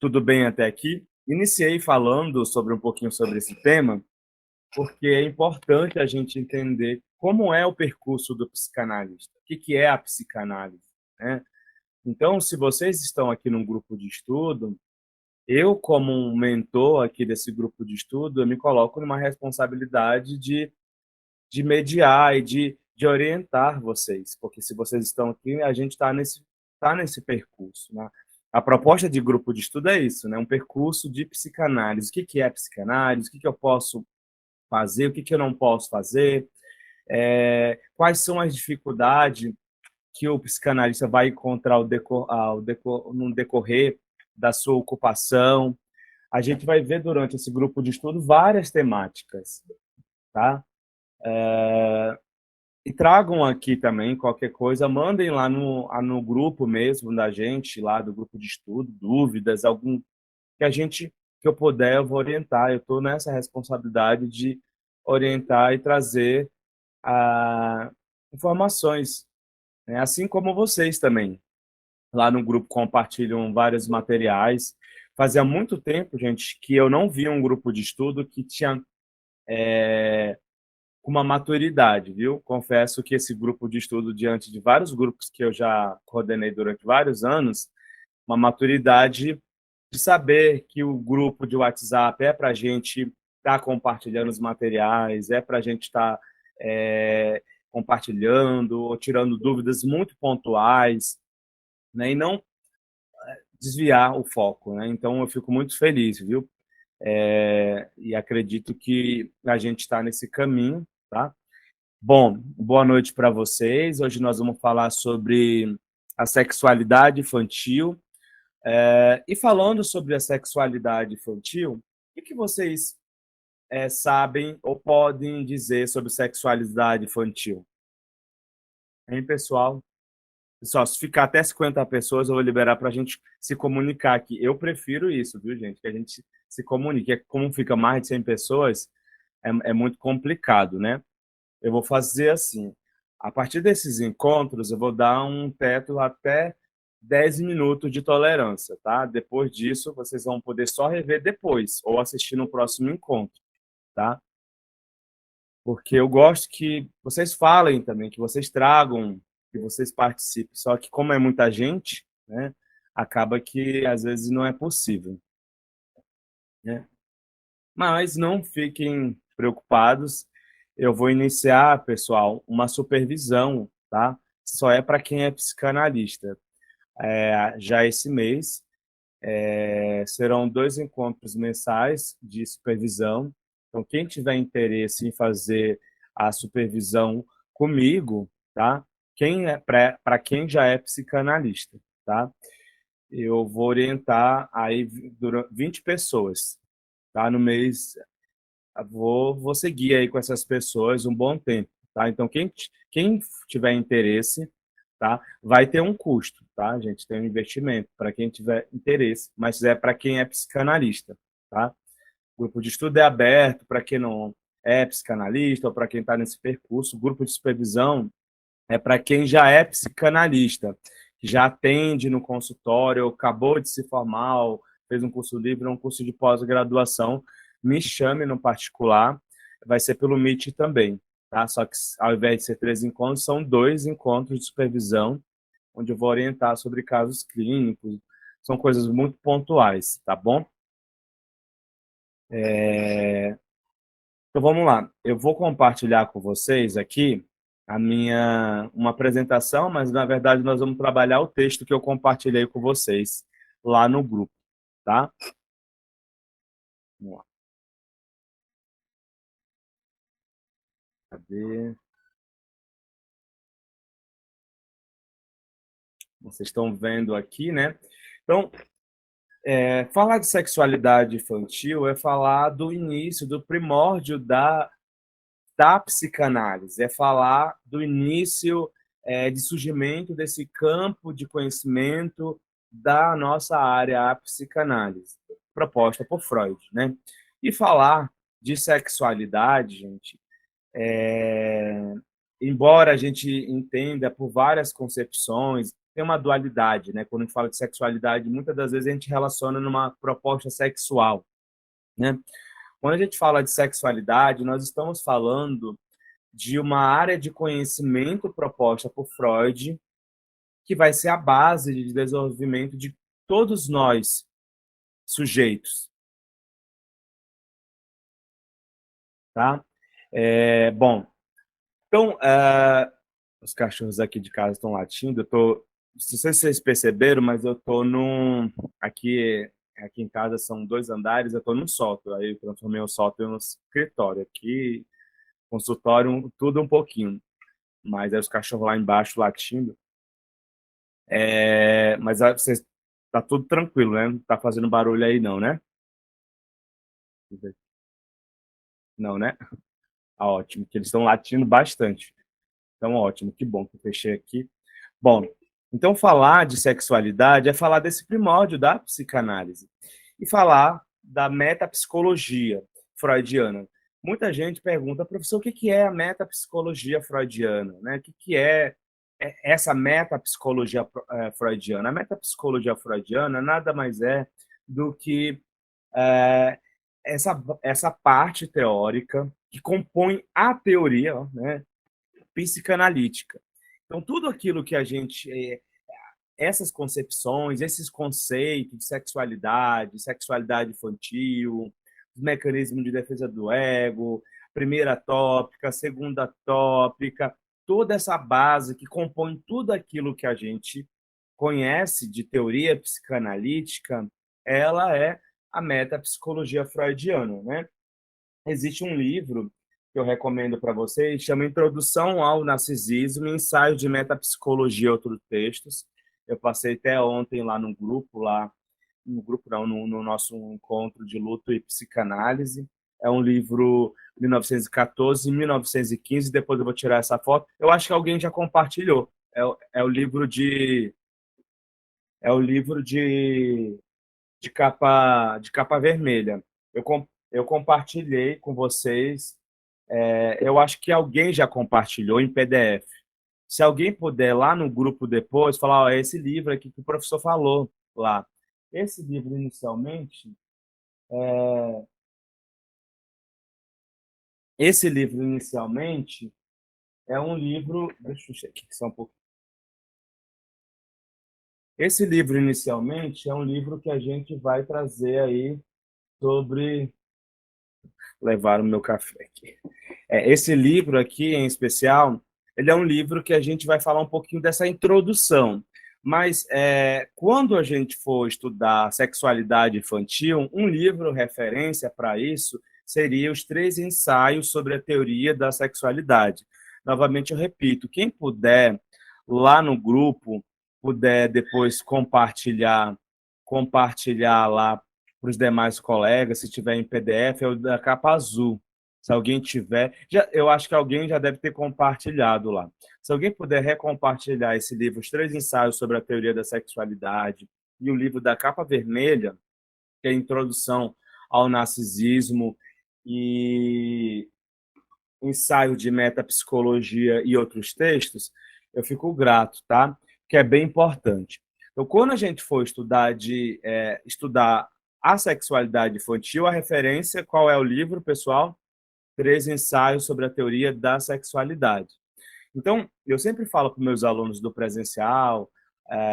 Tudo bem até aqui? Iniciei falando sobre um pouquinho sobre esse tema, porque é importante a gente entender como é o percurso do psicanalista, o que é a psicanálise, né? Então, se vocês estão aqui num grupo de estudo, eu, como um mentor aqui desse grupo de estudo, eu me coloco numa responsabilidade de mediar e de orientar vocês, porque se vocês estão aqui, a gente está nesse percurso, né? A proposta de grupo de estudo é isso, né? Um percurso de psicanálise. O que é psicanálise? O que eu posso fazer? O que eu não posso fazer? Quais são as dificuldades que o psicanalista vai encontrar no decorrer da sua ocupação? A gente vai ver durante esse grupo de estudo várias temáticas, tá? E tragam aqui também qualquer coisa, mandem lá no grupo mesmo da gente, lá do grupo de estudo, dúvidas, algum que eu puder, eu vou orientar. Eu estou nessa responsabilidade de orientar e trazer informações, né? Assim como vocês também. Lá no grupo compartilham vários materiais. Fazia muito tempo, gente, que eu não via um grupo de estudo que tinha uma maturidade, viu? Confesso que esse grupo de estudo, diante de vários grupos que eu já coordenei durante vários anos, uma maturidade de saber que o grupo de WhatsApp é para a gente estar compartilhando os materiais, é para a gente estar compartilhando ou tirando dúvidas muito pontuais, né? E não desviar o foco, né? Então, eu fico muito feliz, viu? E acredito que a gente está nesse caminho, tá? Bom, boa noite para vocês. Hoje nós vamos falar sobre a sexualidade infantil. E falando sobre a sexualidade infantil, o que vocês sabem ou podem dizer sobre sexualidade infantil? Hein, pessoal? Pessoal, se ficar até 50 pessoas, eu vou liberar para a gente se comunicar aqui. Eu prefiro isso, viu, gente? Que a gente se comunique. Como fica mais de 100 pessoas, é muito complicado, né? Eu vou fazer assim. A partir desses encontros, eu vou dar um teto até 10 minutos de tolerância, tá? Depois disso, vocês vão poder só rever depois ou assistir no próximo encontro, tá? Porque eu gosto que vocês falem também, que vocês tragam, que vocês participem. Só que como é muita gente, né? Acaba que às vezes não é possível, né? Mas não fiquem preocupados. Eu vou iniciar, pessoal, uma supervisão, tá? Só é para quem é psicanalista. Já esse mês, serão 2 encontros mensais de supervisão. Então, quem tiver interesse em fazer a supervisão comigo, tá? Para quem já é psicanalista, tá? Eu vou orientar aí 20 pessoas, tá? No mês vou seguir aí com essas pessoas um bom tempo, tá? Então, quem tiver interesse, tá? Vai ter um custo, tá, gente? Tem um investimento para quem tiver interesse, mas é para quem é psicanalista, tá? O grupo de estudo é aberto para quem não é psicanalista ou para quem está nesse percurso. O grupo de supervisão é para quem já é psicanalista, que já atende no consultório, acabou de se formar, ou fez um curso livre, um curso de pós-graduação, me chame no particular, vai ser pelo Meet também, tá? Só que ao invés de ser 3 encontros, são 2 encontros de supervisão, onde eu vou orientar sobre casos clínicos, são coisas muito pontuais, tá bom? Então vamos lá. Eu vou compartilhar com vocês aqui uma apresentação, mas na verdade nós vamos trabalhar o texto que eu compartilhei com vocês lá no grupo, tá? Vamos lá. Cadê? Vocês estão vendo aqui, né? Então, falar de sexualidade infantil é falar do início, do primórdio da psicanálise, é falar do início de surgimento desse campo de conhecimento da nossa área, a psicanálise, proposta por Freud, né? E falar de sexualidade, gente, embora a gente entenda por várias concepções, tem uma dualidade, né? Quando a gente fala de sexualidade, muitas das vezes a gente relaciona numa proposta sexual, né? Quando a gente fala de sexualidade, nós estamos falando de uma área de conhecimento proposta por Freud, que vai ser a base de desenvolvimento de todos nós, sujeitos, tá? Bom, então, os cachorros aqui de casa estão latindo, não sei se vocês perceberam, mas eu tô aqui em casa são 2 andares, eu tô num sótão, aí eu transformei o sótão em um escritório, aqui, consultório, tudo um pouquinho, mas aí os cachorros lá embaixo latindo. Mas vocês, tá tudo tranquilo, né? Não tá fazendo barulho aí não, né? Não, né? Ah, ótimo, que eles estão latindo bastante. Então, ótimo, que bom que eu fechei aqui. Bom, então falar de sexualidade é falar desse primórdio da psicanálise e falar da metapsicologia freudiana. Muita gente pergunta, professor, o que é a metapsicologia freudiana? Né? O que é essa metapsicologia freudiana? A metapsicologia freudiana nada mais é do que é, essa parte teórica que compõe a teoria, né, psicanalítica. Então, tudo aquilo que a gente essas concepções, esses conceitos de sexualidade, sexualidade infantil, mecanismo de defesa do ego, primeira tópica, segunda tópica, toda essa base que compõe tudo aquilo que a gente conhece de teoria psicanalítica, ela é a metapsicologia freudiana, né? Existe um livro que eu recomendo para vocês, chama Introdução ao Narcisismo, Ensaio de Metapsicologia e Outros Textos. Eu passei até ontem lá no grupo não, no nosso encontro de luto e psicanálise. É um livro 1914 e 1915, depois eu vou tirar essa foto. Eu acho que alguém já compartilhou. É o livro é o livro de capa vermelha. Eu compartilhei com vocês. Eu acho que alguém já compartilhou em PDF. Se alguém puder lá no grupo depois falar, ó, é esse livro aqui que o professor falou lá. Esse livro inicialmente, esse livro inicialmente é um livro, deixa eu checar aqui só um pouco. Esse livro inicialmente é um livro que a gente vai trazer aí sobre levar o meu café aqui. Esse livro aqui, em especial, ele é um livro que a gente vai falar um pouquinho dessa introdução. Mas quando a gente for estudar sexualidade infantil, um livro referência para isso seria Os Três Ensaios sobre a Teoria da Sexualidade. Novamente, eu repito, quem puder, lá no grupo, puder depois compartilhar lá para os demais colegas, se tiver em PDF, é o da capa azul. Se alguém tiver, eu acho que alguém já deve ter compartilhado lá. Se alguém puder recompartilhar esse livro, Os Três Ensaios sobre a Teoria da Sexualidade, e o livro da capa vermelha, que é a Introdução ao Narcisismo e Ensaio de Metapsicologia e outros textos, eu fico grato, tá? Que é bem importante. Então, quando a gente for estudar a sexualidade infantil, a referência, qual é o livro, pessoal? Três ensaios sobre a teoria da sexualidade. Então, eu sempre falo para meus alunos do presencial,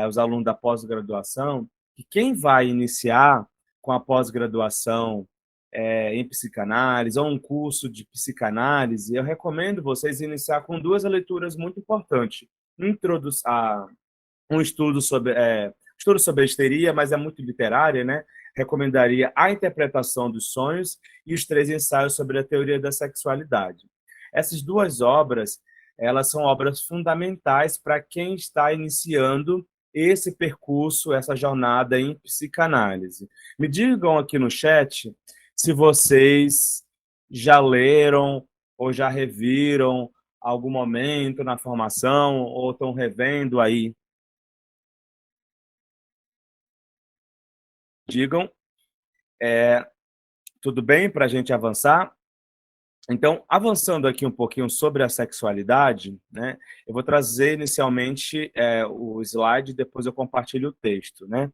os alunos da pós-graduação, que quem vai iniciar com a pós-graduação em psicanálise ou um curso de psicanálise, eu recomendo vocês iniciar com duas leituras muito importantes. Um estudo sobre a histeria, mas é muito literária, né? Recomendaria A Interpretação dos Sonhos e Os Três Ensaios sobre a Teoria da Sexualidade. Essas duas obras, elas são obras fundamentais para quem está iniciando esse percurso, essa jornada em psicanálise. Me digam aqui no chat se vocês já leram ou já reviram algum momento na formação ou estão revendo aí. Digam, tudo bem para a gente avançar? Então, avançando aqui um pouquinho sobre a sexualidade, né, eu vou trazer inicialmente o slide, depois eu compartilho o texto, né,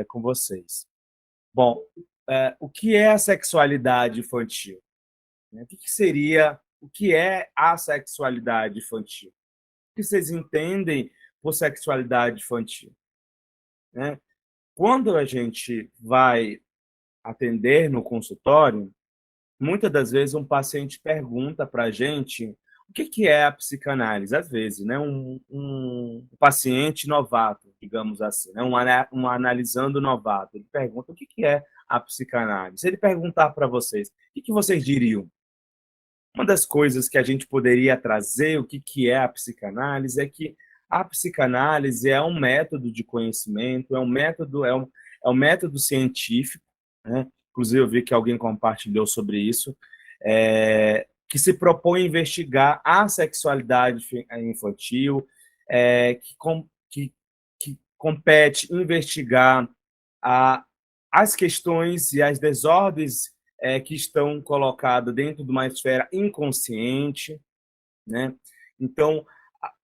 com vocês. Bom, o que é a sexualidade infantil? Né? O que é a sexualidade infantil? O que vocês entendem por sexualidade infantil? Né? Quando a gente vai atender no consultório, muitas das vezes um paciente pergunta para a gente o que é a psicanálise, às vezes, né? Um paciente novato, digamos assim, né? Um analisando novato, ele pergunta o que é a psicanálise. Se ele perguntar para vocês, o que vocês diriam? Uma das coisas que a gente poderia trazer, o que é a psicanálise, é que a psicanálise é um método de conhecimento, é um método científico, né? Inclusive eu vi que alguém compartilhou sobre isso, que se propõe a investigar a sexualidade infantil, que compete investigar a, as questões e as desordens que estão colocadas dentro de uma esfera inconsciente, né? Então,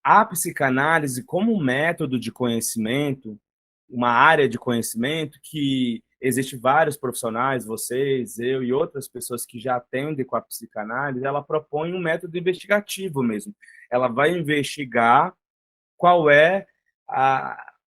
a psicanálise como método de conhecimento, uma área de conhecimento que existe vários profissionais, vocês, eu e outras pessoas que já atendem com a psicanálise, ela propõe um método investigativo mesmo. Ela vai investigar qual é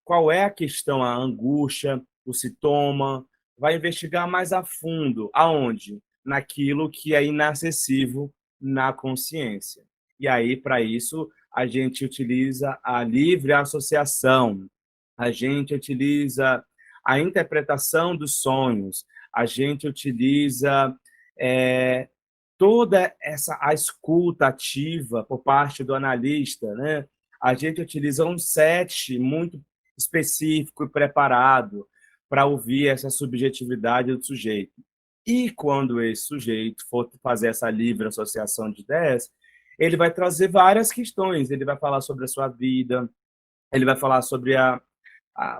qual é a questão, a angústia, o sintoma, vai investigar mais a fundo. Aonde? Naquilo que é inacessível na consciência. E aí, para isso, a gente utiliza a livre associação, a gente utiliza a interpretação dos sonhos, a gente utiliza é, toda essa a escuta ativa por parte do analista, né? A gente utiliza um set muito específico e preparado para ouvir essa subjetividade do sujeito. E quando esse sujeito for fazer essa livre associação de ideias, ele vai trazer várias questões. Ele vai falar sobre a sua vida, ele vai falar sobre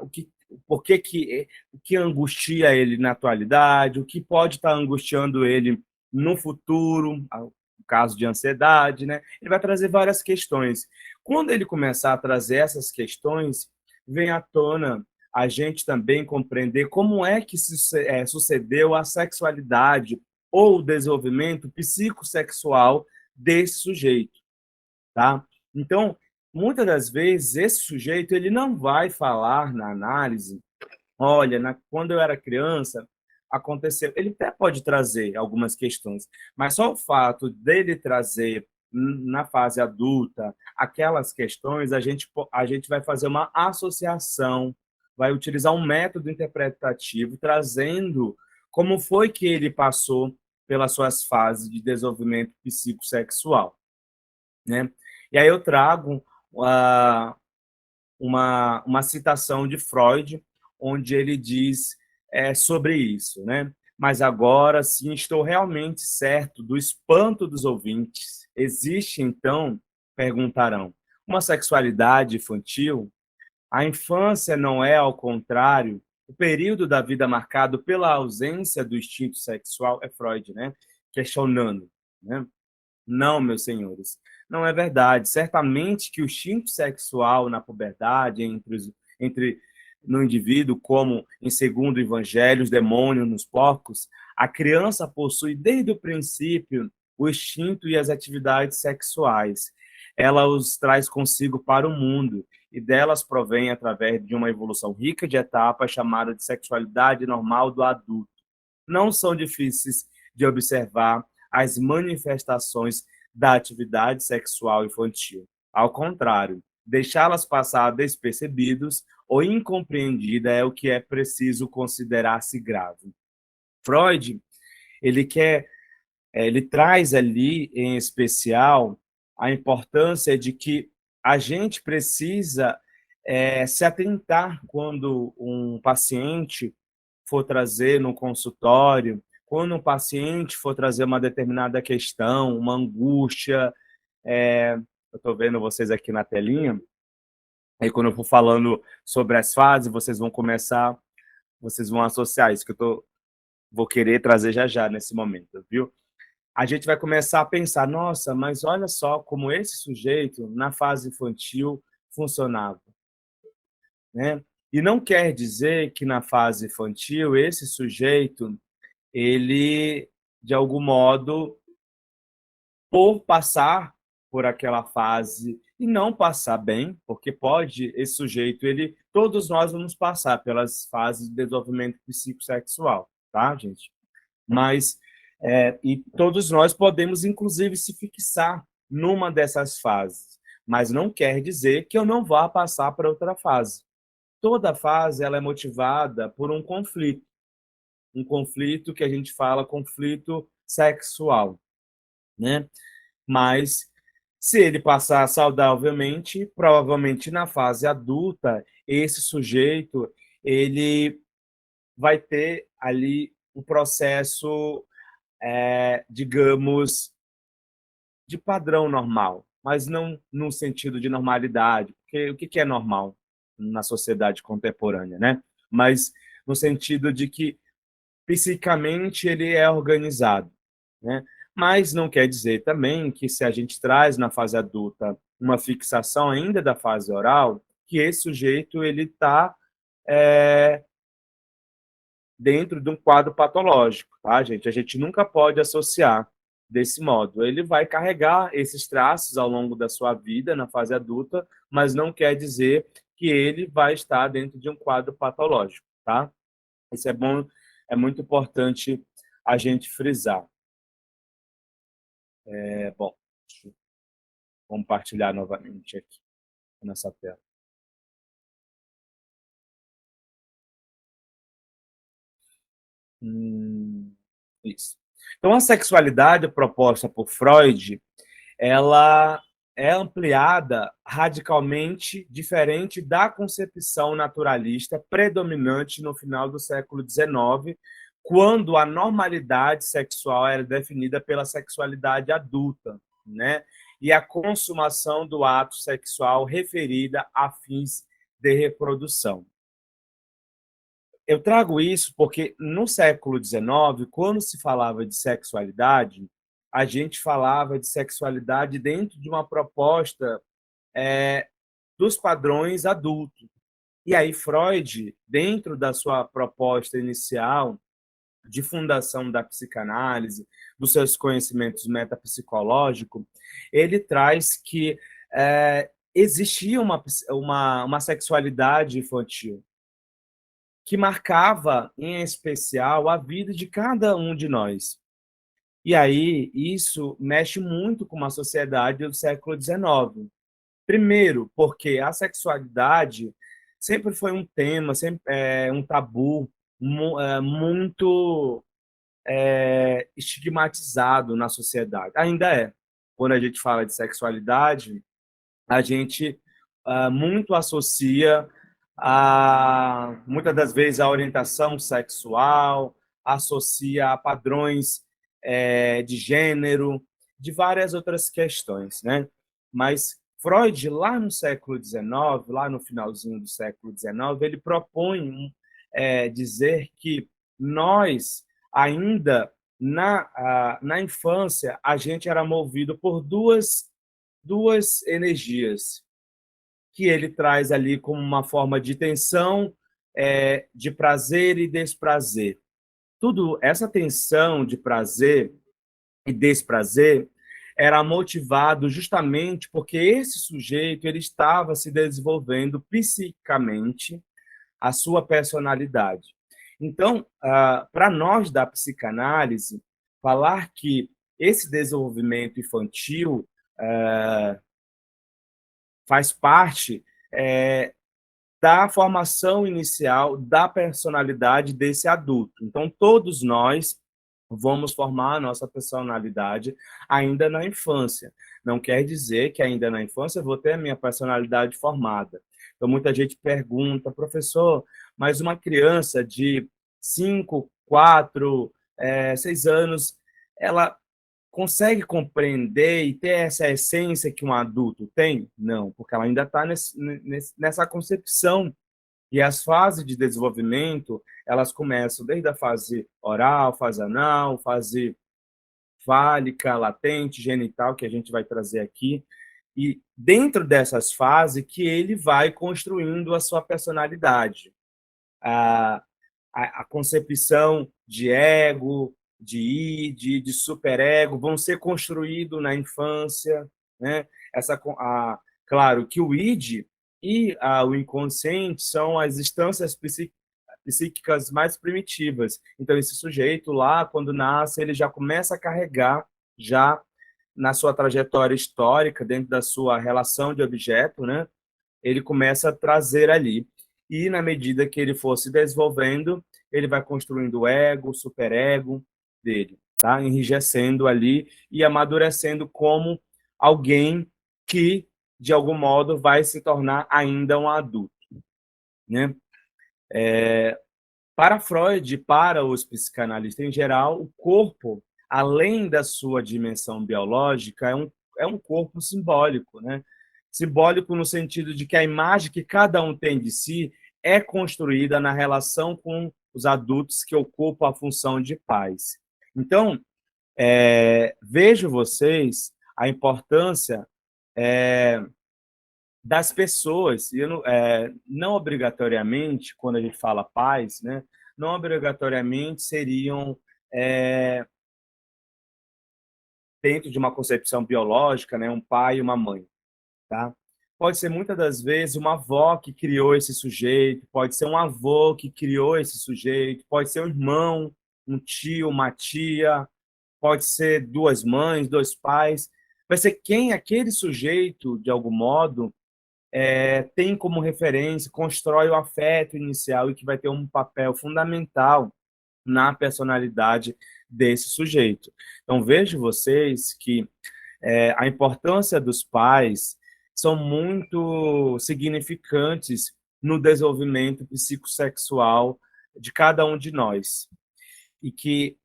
o que, por o que angustia ele na atualidade, o que pode estar angustiando ele no futuro, no caso de ansiedade, né? Ele vai trazer várias questões. Quando ele começar a trazer essas questões, vem à tona a gente também compreender como é que sucedeu a sexualidade ou o desenvolvimento psicossexual desse sujeito, tá? Então, muitas das vezes, esse sujeito ele não vai falar na análise, olha, quando eu era criança, aconteceu. Ele até pode trazer algumas questões, mas só o fato dele trazer na fase adulta aquelas questões, a gente vai fazer uma associação, vai utilizar um método interpretativo, trazendo como foi que ele passou pelas suas fases de desenvolvimento psicossexual, né? E aí eu trago uh, uma citação de Freud, onde ele diz sobre isso, né? Mas agora sim estou realmente certo do espanto dos ouvintes. Existe, então, perguntarão, uma sexualidade infantil? A infância não é, ao contrário, o período da vida marcado pela ausência do instinto sexual? É Freud, né? Questionando, né? Não, meus senhores, não é verdade. Certamente que o instinto sexual na puberdade, entre no indivíduo, como em segundo o evangelho, os demônios nos porcos, a criança possui desde o princípio o instinto e as atividades sexuais. Ela os traz consigo para o mundo e delas provém através de uma evolução rica de etapas chamada de sexualidade normal do adulto. Não são difíceis de observar as manifestações da atividade sexual infantil. Ao contrário, deixá-las passar despercebidos ou incompreendida é o que é preciso considerar-se grave. Freud, ele quer, ele traz ali em especial a importância de que a gente precisa se atentar quando um paciente for trazer no consultório, quando um paciente for trazer uma determinada questão, uma angústia, eu estou vendo vocês aqui na telinha, aí quando eu for falando sobre as fases, vocês vão associar isso que vou querer trazer já já nesse momento, viu? a gente vai começar a pensar, nossa, mas olha só como esse sujeito, na fase infantil, funcionava, né? E não quer dizer que na fase infantil esse sujeito, ele, de algum modo, por passar por aquela fase e não passar bem, porque pode, esse sujeito, ele, todos nós vamos passar pelas fases de desenvolvimento psicossexual, tá, gente? Mas, e todos nós podemos, inclusive, se fixar numa dessas fases, mas não quer dizer que eu não vá passar para outra fase. Toda fase ela é motivada por um conflito que a gente fala conflito sexual, né? Mas se ele passar saudavelmente, provavelmente na fase adulta, esse sujeito ele vai ter ali um processo, digamos, de padrão normal, mas não no sentido de normalidade, porque o que é normal na sociedade contemporânea, né? Mas no sentido de que psicamente ele é organizado, né? Mas não quer dizer também que se a gente traz na fase adulta uma fixação ainda da fase oral, que esse sujeito ele está dentro de um quadro patológico, tá, gente? A gente nunca pode associar desse modo. Ele vai carregar esses traços ao longo da sua vida na fase adulta, mas não quer dizer que ele vai estar dentro de um quadro patológico, tá? Isso é bom, é muito importante a gente frisar. Bom, deixa eu compartilhar novamente aqui nessa tela. Isso. Então, a sexualidade proposta por Freud, ela é ampliada radicalmente diferente da concepção naturalista predominante no final do século XIX, quando a normalidade sexual era definida pela sexualidade adulta, né? E a consumação do ato sexual referida a fins de reprodução. Eu trago isso porque no século XIX, quando se falava de sexualidade, a gente falava de sexualidade dentro de uma proposta dos padrões adultos. E aí Freud, dentro da sua proposta inicial de fundação da psicanálise, dos seus conhecimentos metapsicológicos, ele traz que existia uma sexualidade infantil que marcava, em especial, a vida de cada um de nós. E aí, isso mexe muito com uma sociedade do século XIX. Primeiro, porque a sexualidade sempre foi um tema, sempre um tabu muito estigmatizado na sociedade. Ainda é. Quando a gente fala de sexualidade, a gente muito associa muitas das vezes a orientação sexual, associa a padrões de gênero, de várias outras questões, né? Mas Freud, lá no século XIX, lá no finalzinho do século XIX, ele propõe dizer que nós, ainda na infância, a gente era movido por duas energias que ele traz ali como uma forma de tensão, de prazer e desprazer. Tudo essa tensão de prazer e desprazer era motivado justamente porque esse sujeito ele estava se desenvolvendo psiquicamente a sua personalidade. Então, para nós da psicanálise, falar que esse desenvolvimento infantil faz parte da formação inicial da personalidade desse adulto. Então, todos nós vamos formar a nossa personalidade ainda na infância. Não quer dizer que ainda na infância eu vou ter a minha personalidade formada. Então, muita gente pergunta, professor, mas uma criança de 5, 4, 6 anos, ela consegue compreender e ter essa essência que um adulto tem? Não, porque ela ainda está nessa concepção. E as fases de desenvolvimento, elas começam desde a fase oral, fase anal, fálica, latente, genital, que a gente vai trazer aqui, e dentro dessas fases que ele vai construindo a sua personalidade. A, a concepção de ego, de id, de superego, vão ser construídos na infância, né? Claro que o id e o inconsciente são as instâncias psíquicas mais primitivas. Então, esse sujeito lá, quando nasce, ele já começa a carregar, já na sua trajetória histórica, dentro da sua relação de objeto, né? Ele começa a trazer ali. E, na medida que ele for se desenvolvendo, ele vai construindo o ego, o superego dele, tá? Enrijecendo ali e amadurecendo como alguém que, de algum modo, vai se tornar ainda um adulto, né? Para Freud, para os psicanalistas em geral, o corpo, além da sua dimensão biológica, é um corpo simbólico, né? Simbólico no sentido de que a imagem que cada um tem de si é construída na relação com os adultos que ocupam a função de pais. Então, vejo vocês a importância das pessoas, e não obrigatoriamente, quando a gente fala pais, né, não obrigatoriamente seriam, é, dentro de uma concepção biológica, né, um pai e uma mãe. Tá? Pode ser, muitas das vezes, uma avó que criou esse sujeito, pode ser um avô que criou esse sujeito, pode ser um irmão, um tio, uma tia, pode ser duas mães, dois pais. Vai ser quem aquele sujeito, de algum modo, tem como referência, constrói o afeto inicial e que vai ter um papel fundamental na personalidade desse sujeito. Então, vejo vocês que a importância dos pais são muito significantes no desenvolvimento psicossexual de cada um de nós. E que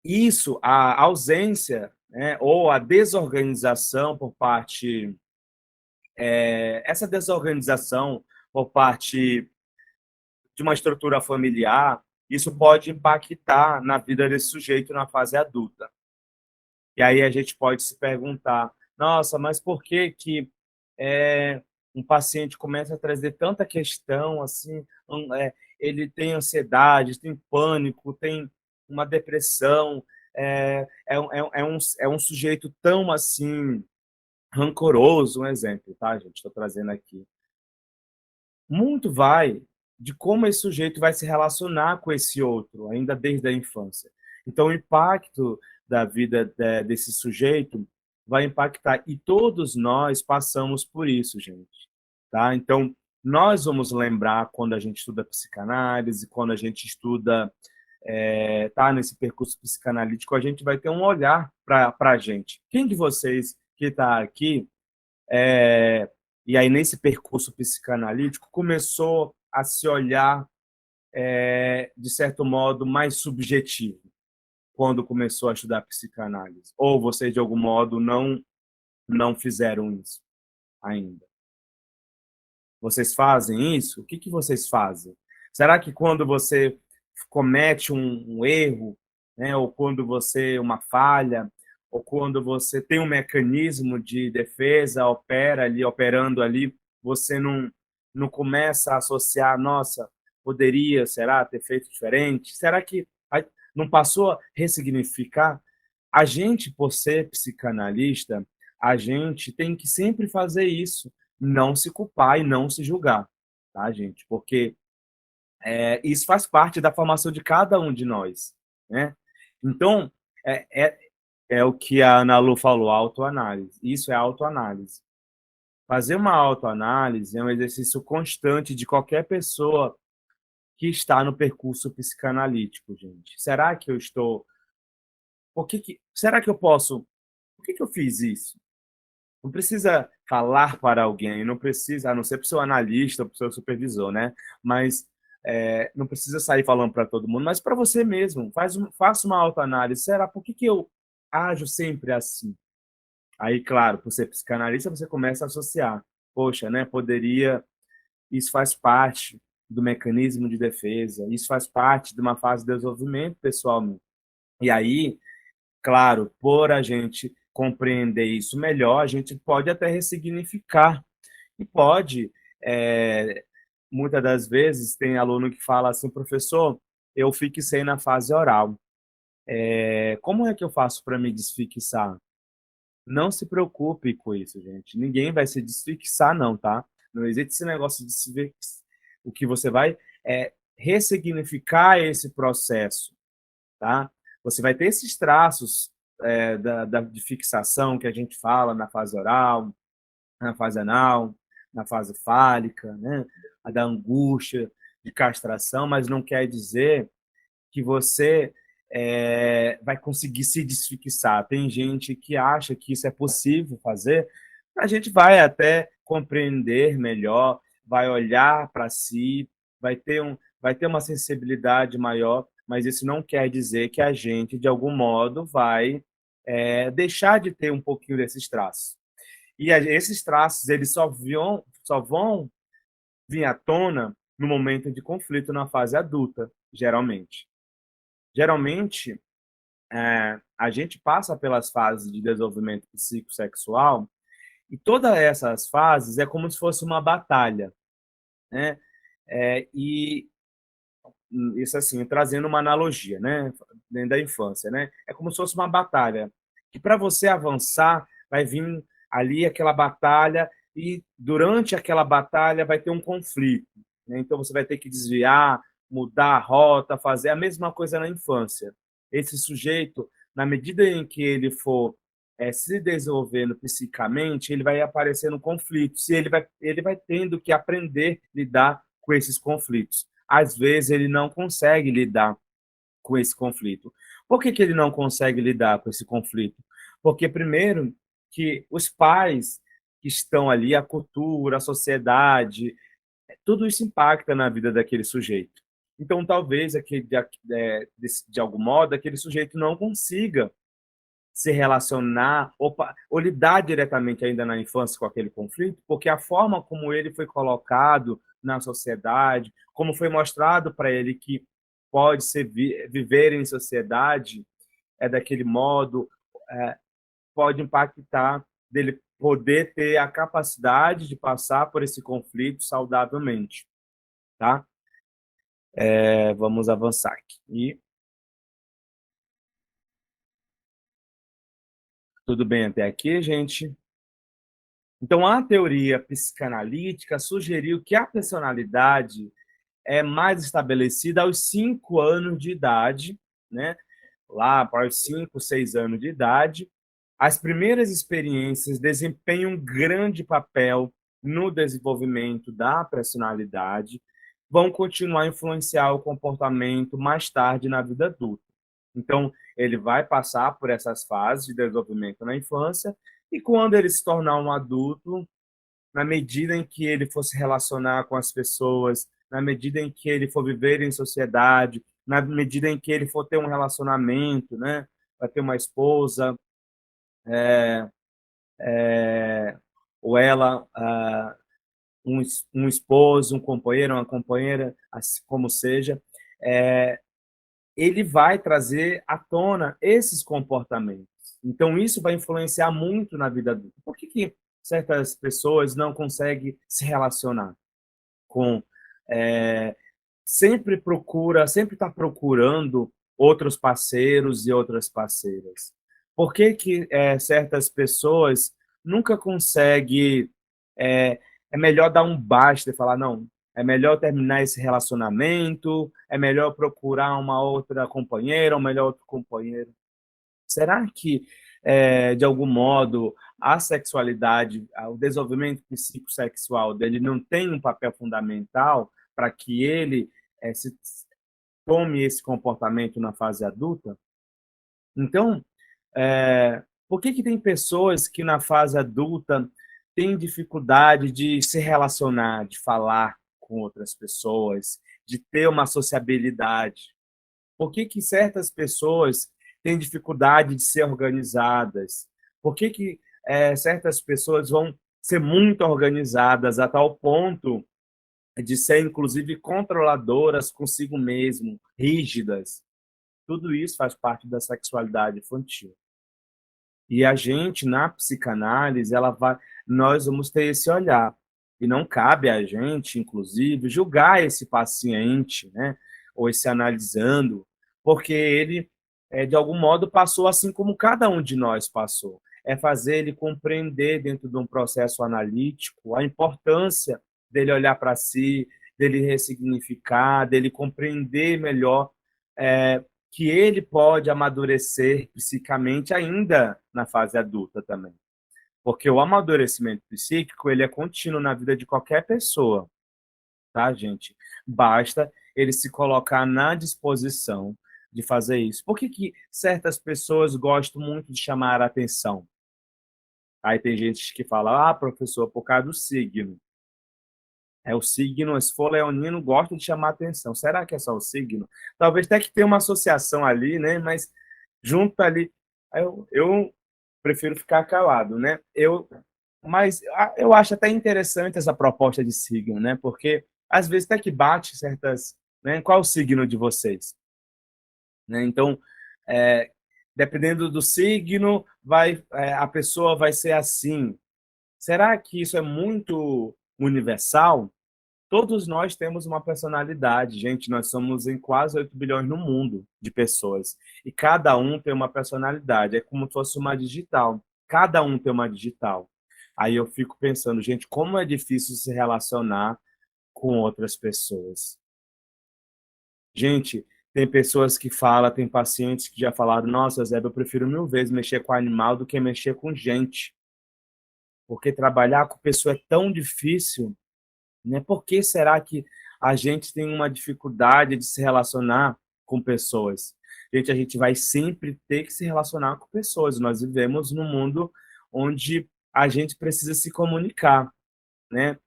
isso, a ausência, né, ou a desorganização por parte essa desorganização por parte de uma estrutura familiar, isso pode impactar na vida desse sujeito na fase adulta. E aí a gente pode se perguntar, nossa, mas por que que um paciente começa a trazer tanta questão assim, ele tem ansiedade, tem pânico, tem uma depressão, é um sujeito tão assim rancoroso, um exemplo, tá, gente? Estou trazendo aqui. Muito vai de como esse sujeito vai se relacionar com esse outro, ainda desde a infância. Então, o impacto da vida desse sujeito vai impactar, e todos nós passamos por isso, gente. Tá? Então, nós vamos lembrar quando a gente estuda psicanálise, quando a gente estuda, tá nesse percurso psicanalítico, a gente vai ter um olhar para a gente. Quem de vocês que está aqui e aí, nesse percurso psicanalítico, começou a se olhar, de certo modo, mais subjetivo, quando começou a estudar psicanálise? Ou vocês, de algum modo, não fizeram isso ainda? Vocês fazem isso? O que que vocês fazem? Será que quando você comete um erro, né, ou quando você uma falha, ou quando você tem um mecanismo de defesa operando ali, você não começa a associar, nossa, poderia, será, ter feito diferente? Será que não passou a ressignificar? A gente, por ser psicanalista, a gente tem que sempre fazer isso, não se culpar e não se julgar, tá, gente? Porque isso faz parte da formação de cada um de nós, né? Então, é, é, é o que a Ana Lu falou, autoanálise. Isso é autoanálise. Fazer uma autoanálise é um exercício constante de qualquer pessoa que está no percurso psicanalítico, gente. Será que eu estou... será que eu posso... Por que que eu fiz isso? Não precisa falar para alguém, não precisa, a não ser para o seu analista ou para o seu supervisor, né? Mas não precisa sair falando para todo mundo, mas para você mesmo. Faça uma autoanálise. Será por que que eu ajo sempre assim? Aí, claro, por ser psicanalista, você começa a associar. Poxa, né? Poderia. Isso faz parte do mecanismo de defesa, isso faz parte de uma fase de desenvolvimento pessoal. E aí, Claro, por a gente compreender isso melhor, a gente pode até ressignificar. E pode, muitas das vezes, tem aluno que fala assim: professor, eu fixei na fase oral. Como é que eu faço para me desfixar? Não se preocupe com isso, gente. Ninguém vai se desfixar, não, tá? Não existe esse negócio de se ver. O que você vai é ressignificar esse processo, tá? Você vai ter esses traços de fixação que a gente fala na fase oral, na fase anal, na fase fálica, né? A da angústia, de castração, mas não quer dizer que você vai conseguir se desfixar. Tem gente que acha que isso é possível fazer, a gente vai até compreender melhor, vai olhar para si, vai ter uma sensibilidade maior, mas isso não quer dizer que a gente, de algum modo, vai deixar de ter um pouquinho desses traços. E esses traços eles só vão vir à tona no momento de conflito na fase adulta, geralmente. Geralmente, a gente passa pelas fases de desenvolvimento psicossexual e todas essas fases é como se fosse uma batalha, né? E isso assim, trazendo uma analogia, né? Dentro da infância, né? É como se fosse uma batalha que para você avançar vai vir ali aquela batalha e durante aquela batalha vai ter um conflito, né? Então você vai ter que desviar, mudar a rota, fazer a mesma coisa na infância. Esse sujeito, na medida em que ele for se desenvolvendo psicamente, ele vai aparecendo conflitos e ele vai tendo que aprender a lidar com esses conflitos. Às vezes ele não consegue lidar com esse conflito. Por que ele não consegue lidar com esse conflito? Porque, primeiro, que os pais que estão ali, a cultura, a sociedade, tudo isso impacta na vida daquele sujeito. Então, talvez, de algum modo, aquele sujeito não consiga se relacionar ou lidar diretamente ainda na infância com aquele conflito, porque a forma como ele foi colocado na sociedade, como foi mostrado para ele que pode viver em sociedade daquele modo, pode impactar dele poder ter a capacidade de passar por esse conflito saudavelmente, tá? Vamos avançar aqui. E tudo bem até aqui, gente? Então, a teoria psicanalítica sugeriu que a personalidade é mais estabelecida aos 5 anos de idade, né? Lá para os 5, 6 anos de idade. As primeiras experiências desempenham um grande papel no desenvolvimento da personalidade, vão continuar a influenciar o comportamento mais tarde na vida adulta. Então, ele vai passar por essas fases de desenvolvimento na infância, e quando ele se tornar um adulto, na medida em que ele for se relacionar com as pessoas, na medida em que ele for viver em sociedade, na medida em que ele for ter um relacionamento, né? Vai ter uma esposa, ou ela, um esposo, um companheiro, uma companheira, assim como seja, é, ele vai trazer à tona esses comportamentos. Então, isso vai influenciar muito na vida adulta. Por que certas pessoas não conseguem se relacionar com sempre está procurando outros parceiros e outras parceiras? Por que certas pessoas nunca conseguem? É melhor dar um basta e falar, não, é melhor terminar esse relacionamento, é melhor procurar uma outra companheira, um melhor outro companheiro. Será que, de algum modo, a sexualidade, o desenvolvimento psicossexual dele não tem um papel fundamental para que ele se tome esse comportamento na fase adulta? Então, por que tem pessoas que na fase adulta têm dificuldade de se relacionar, de falar com outras pessoas, de ter uma sociabilidade? Por que certas pessoas têm dificuldade de ser organizadas? Por que certas pessoas vão ser muito organizadas a tal ponto de ser, inclusive, controladoras consigo mesmo, rígidas? Tudo isso faz parte da sexualidade infantil. E a gente, na psicanálise, nós vamos ter esse olhar. E não cabe a gente, inclusive, julgar esse paciente, né? Ou esse analisando, porque ele, de algum modo, passou assim como cada um de nós passou. É fazer ele compreender, dentro de um processo analítico, a importância dele olhar para si, dele ressignificar, dele compreender melhor é, que ele pode amadurecer psicamente ainda na fase adulta também. Porque o amadurecimento psíquico, ele é contínuo na vida de qualquer pessoa, tá, gente? Basta ele se colocar na disposição de fazer isso. Por que que certas pessoas gostam muito de chamar a atenção? Aí tem gente que fala, professor, por causa do signo. É o signo, esse for leonino gosta de chamar a atenção. Será que é só o signo? Talvez até que tenha uma associação ali, né? Mas junto ali, eu prefiro ficar calado, né? Mas eu acho até interessante essa proposta de signo, né? Porque às vezes até que bate certas, né? Qual é o signo de vocês? Né? Então, é, dependendo do signo, a pessoa vai ser assim. Será que isso é muito universal? Todos nós temos uma personalidade, gente. Nós somos em quase 8 bilhões no mundo de pessoas. E cada um tem uma personalidade. É como se fosse uma digital. Cada um tem uma digital. Aí eu fico pensando, gente, como é difícil se relacionar com outras pessoas. Gente, tem pessoas que falam, tem pacientes que já falaram, nossa, Zé, eu prefiro 1000 vezes mexer com animal do que mexer com gente. Porque trabalhar com pessoa é tão difícil, né? Por que será que a gente tem uma dificuldade de se relacionar com pessoas? Gente, a gente vai sempre ter que se relacionar com pessoas. Nós vivemos num mundo onde a gente precisa se comunicar, né?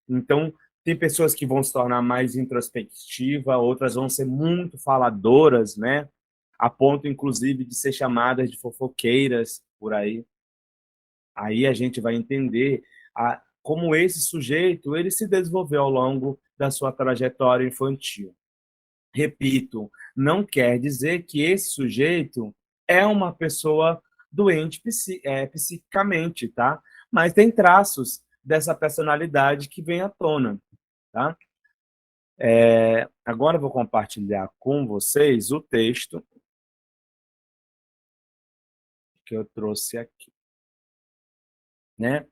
Então, tem pessoas que vão se tornar mais introspectiva, outras vão ser muito faladoras, né? A ponto, inclusive, de ser chamadas de fofoqueiras por aí. Aí a gente vai entender como esse sujeito ele se desenvolveu ao longo da sua trajetória infantil. Repito, não quer dizer que esse sujeito é uma pessoa doente psiquicamente, tá? Mas tem traços dessa personalidade que vem à tona, tá? Agora eu vou compartilhar com vocês o texto que eu trouxe aqui, né?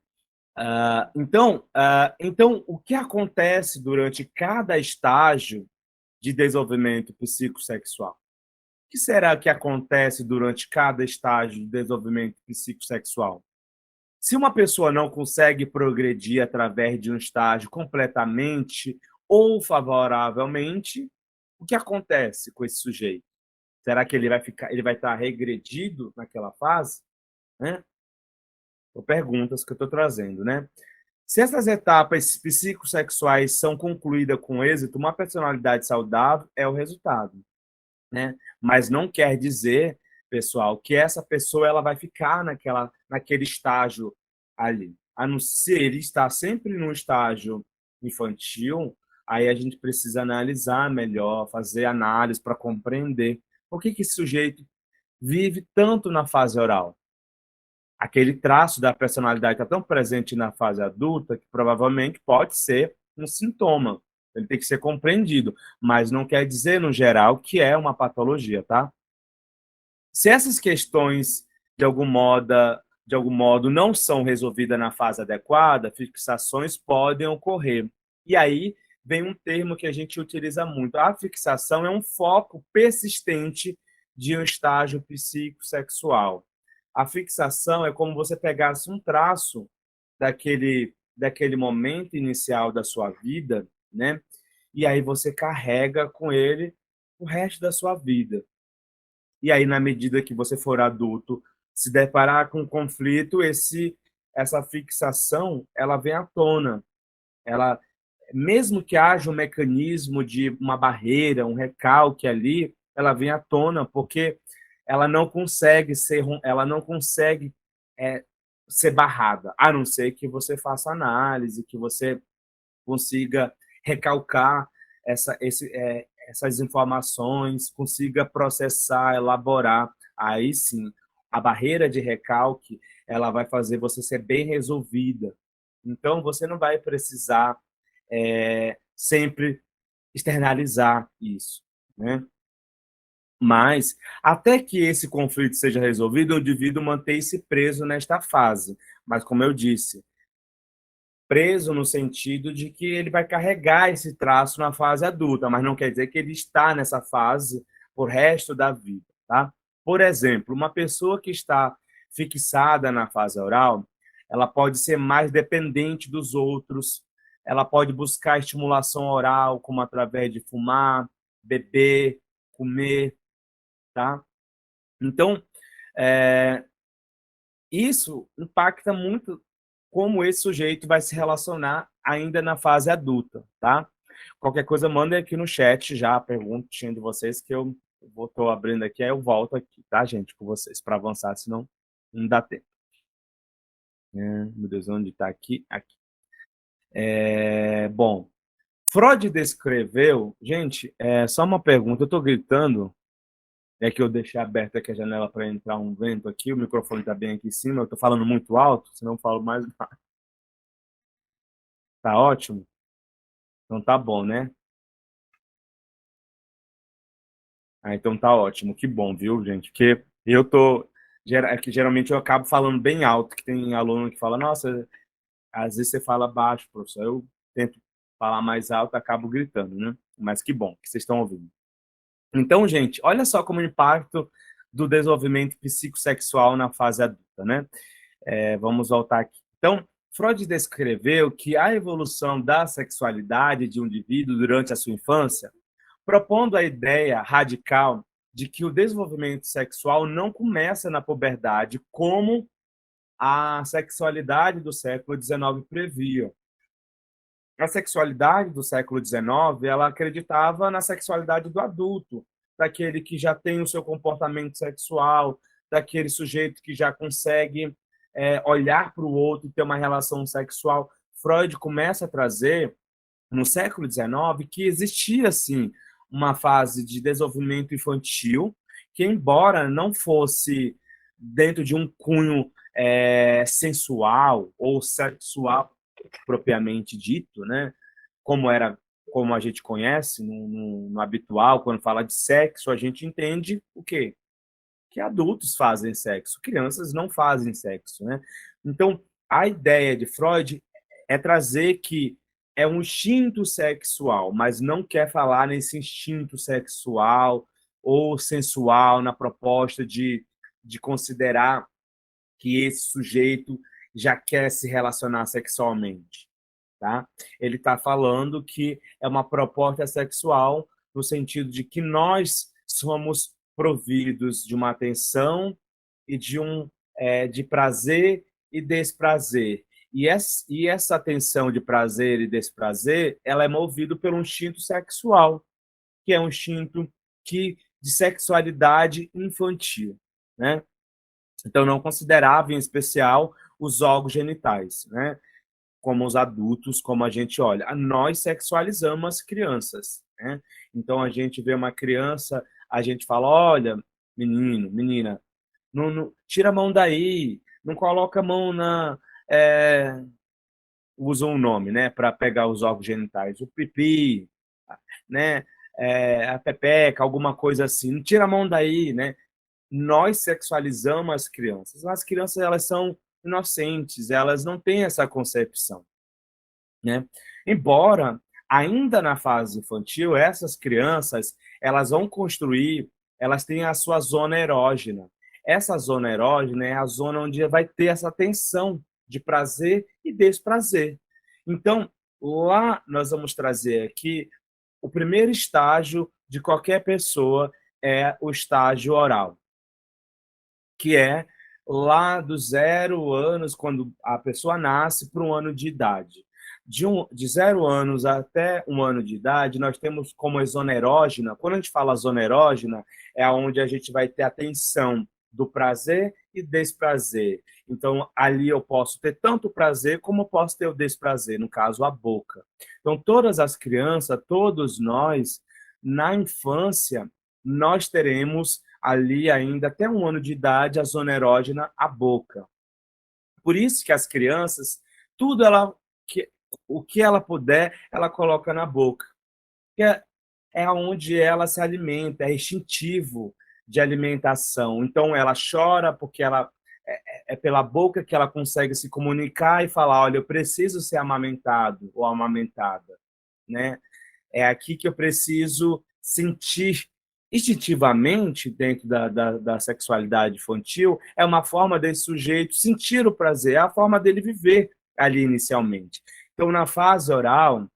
Então, o que acontece durante cada estágio de desenvolvimento psicossexual? O que será que acontece durante cada estágio de desenvolvimento psicossexual? Se uma pessoa não consegue progredir através de um estágio completamente ou favoravelmente, o que acontece com esse sujeito? Será que ele vai estar regredido naquela fase? Né? São perguntas que eu estou trazendo, né? Se essas etapas psicossexuais são concluídas com êxito, uma personalidade saudável é o resultado, né? Mas não quer dizer, pessoal, que essa pessoa ela vai ficar naquele estágio ali. A não ser ele estar sempre no estágio infantil, aí a gente precisa analisar melhor, fazer análise para compreender por que esse sujeito vive tanto na fase oral. Aquele traço da personalidade está tão presente na fase adulta que provavelmente pode ser um sintoma. Ele tem que ser compreendido, mas não quer dizer, no geral, que é uma patologia, tá? Se essas questões, de algum modo não são resolvidas na fase adequada, fixações podem ocorrer. E aí vem um termo que a gente utiliza muito. A fixação é um foco persistente de um estágio psicossexual. A fixação é como você pegasse um traço daquele momento inicial da sua vida, né? E aí você carrega com ele o resto da sua vida. E aí, na medida que você for adulto, se deparar com um conflito, essa fixação, ela vem à tona. Ela, mesmo que haja um mecanismo de uma barreira, um recalque ali, ela vem à tona porque ela não consegue é, ser barrada, a não ser que você faça análise, que você consiga recalcar essas informações, consiga processar, elaborar. Aí sim, a barreira de recalque, ela vai fazer você ser bem resolvida. Então, você não vai precisar sempre externalizar isso, né? Mas, até que esse conflito seja resolvido, o indivíduo mantém-se preso nesta fase. Mas, como eu disse, preso no sentido de que ele vai carregar esse traço na fase adulta, mas não quer dizer que ele está nessa fase por resto da vida, tá? Por exemplo, uma pessoa que está fixada na fase oral, ela pode ser mais dependente dos outros, ela pode buscar estimulação oral, como através de fumar, beber, comer, tá? Então, é, isso impacta muito como esse sujeito vai se relacionar ainda na fase adulta, tá? Qualquer coisa, manda aqui no chat já a perguntinha de vocês que eu estou abrindo aqui, aí eu volto aqui, tá, gente, com vocês, para avançar, senão não dá tempo. Meu Deus, onde está aqui? Aqui. Bom, Freud descreveu... Gente, só uma pergunta, eu estou gritando, é que eu deixei aberta aqui a janela para entrar um vento aqui, o microfone está bem aqui em cima, eu estou falando muito alto, senão eu falo mais... Tá ótimo? Então tá bom, né? Ah, então tá ótimo, que bom, viu, gente? Porque eu tô. É que geralmente eu acabo falando bem alto, que tem aluno que fala, nossa, às vezes você fala baixo, professor. Eu tento falar mais alto, acabo gritando, né? Mas que bom que vocês estão ouvindo. Então, gente, olha só como o impacto do desenvolvimento psicossexual na fase adulta, né? Vamos voltar aqui. Então, Freud descreveu que a evolução da sexualidade de um indivíduo durante a sua infância, propondo a ideia radical de que o desenvolvimento sexual não começa na puberdade, como a sexualidade do século XIX previa. A sexualidade do século XIX, ela acreditava na sexualidade do adulto, daquele que já tem o seu comportamento sexual, daquele sujeito que já consegue olhar para o outro e ter uma relação sexual. Freud começa a trazer, no século XIX, que existia, sim, uma fase de desenvolvimento infantil, que, embora não fosse dentro de um cunho sensual ou sexual propriamente dito, né? Como era, como a gente conhece no habitual, quando fala de sexo, a gente entende o quê? Que adultos fazem sexo, crianças não fazem sexo, né? Então, a ideia de Freud é trazer que é um instinto sexual, mas não quer falar nesse instinto sexual ou sensual na proposta de considerar que esse sujeito já quer se relacionar sexualmente, tá? Ele está falando que é uma proposta sexual no sentido de que nós somos providos de uma atenção e de prazer e desprazer. E essa atenção de prazer e desprazer, ela é movida pelo instinto sexual, que é um instinto de sexualidade infantil, né? Então, não considerava, em especial, os órgãos genitais, né? Como os adultos, como a gente olha. Nós sexualizamos as crianças, né? Então, a gente vê uma criança, a gente fala, olha, menino, menina, não, tira a mão daí, não coloca a mão na... Usam um nome, né, para pegar os órgãos genitais, o pipi, né, a pepeca, alguma coisa assim, não tira a mão daí, né? Nós sexualizamos as crianças. As crianças, elas são inocentes, elas não têm essa concepção, né? Embora ainda na fase infantil, essas crianças, elas vão construir, elas têm a sua zona erógena. Essa zona erógena é a zona onde vai ter essa tensão de prazer e desprazer. Então, lá nós vamos trazer aqui o primeiro estágio de qualquer pessoa é o estágio oral, que é lá dos 0 anos, quando a pessoa nasce, para 1 ano de idade. De 0 anos até 1 ano de idade, nós temos como a zona erógena. Quando a gente fala zona erógena, é onde a gente vai ter a tensão do prazer e desprazer. Então, ali eu posso ter tanto prazer como eu posso ter o desprazer, no caso, a boca. Então, todas as crianças, todos nós, na infância, nós teremos ali ainda até 1 ano de idade a zona erógena, a boca. Por isso que as crianças, tudo que, o que ela puder, ela coloca na boca. Que é onde ela se alimenta, é instintivo de alimentação. Então ela chora porque é pela boca que ela consegue se comunicar e falar, olha, eu preciso ser amamentado ou amamentada, né? É aqui que eu preciso sentir instintivamente, dentro da sexualidade infantil, é uma forma desse sujeito sentir o prazer, é a forma dele viver ali inicialmente. Então, na fase oral,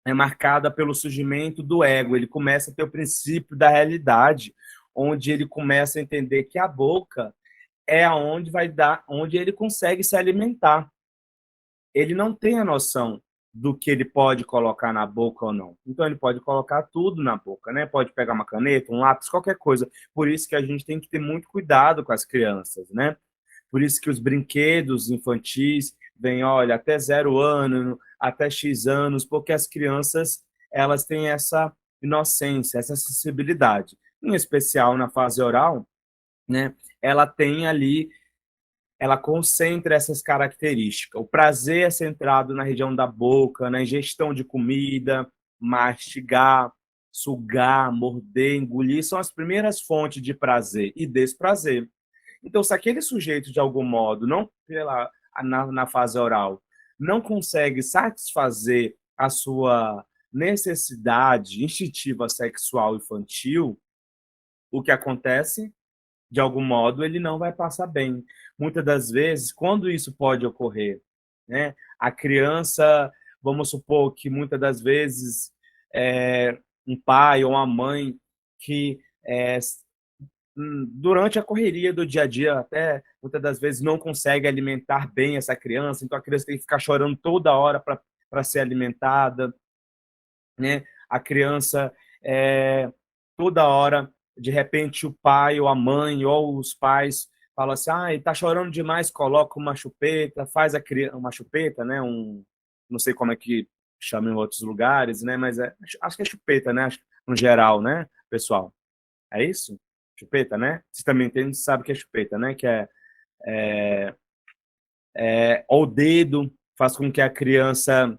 é marcada pelo surgimento do ego, ele começa a ter o princípio da realidade, onde ele começa a entender que a boca é aonde vai dar, onde ele consegue se alimentar. Ele não tem a noção do que ele pode colocar na boca ou não. Então ele pode colocar tudo na boca, né? Pode pegar uma caneta, um lápis, qualquer coisa. Por isso que a gente tem que ter muito cuidado com as crianças, né? Por isso que os brinquedos infantis vêm, olha, até 0 ano, até X anos, porque as crianças, elas têm essa inocência, essa sensibilidade. Em especial na fase oral, né? Ela tem ali, ela concentra essas características. O prazer é centrado na região da boca, na ingestão de comida, mastigar, sugar, morder, engolir, são as primeiras fontes de prazer e desprazer. Então, se aquele sujeito, de algum modo, não na fase oral, não consegue satisfazer a sua necessidade instintiva sexual infantil, o que acontece? De algum modo, ele não vai passar bem. Muitas das vezes, quando isso pode ocorrer, né? A criança, vamos supor que muitas das vezes um pai ou uma mãe que durante a correria do dia a dia, até muitas das vezes não consegue alimentar bem essa criança, então a criança tem que ficar chorando toda hora para ser alimentada, né? A criança, toda hora, de repente, o pai ou a mãe ou os pais falam assim, ah, ele tá chorando demais, coloca uma chupeta, faz a criança, uma chupeta, né? Não sei como é que chama em outros lugares, né? Mas acho que é chupeta, né? No geral, né, pessoal? É isso? Chupeta, né? Você também tem, sabe que é chupeta, né? Que o dedo faz com que a criança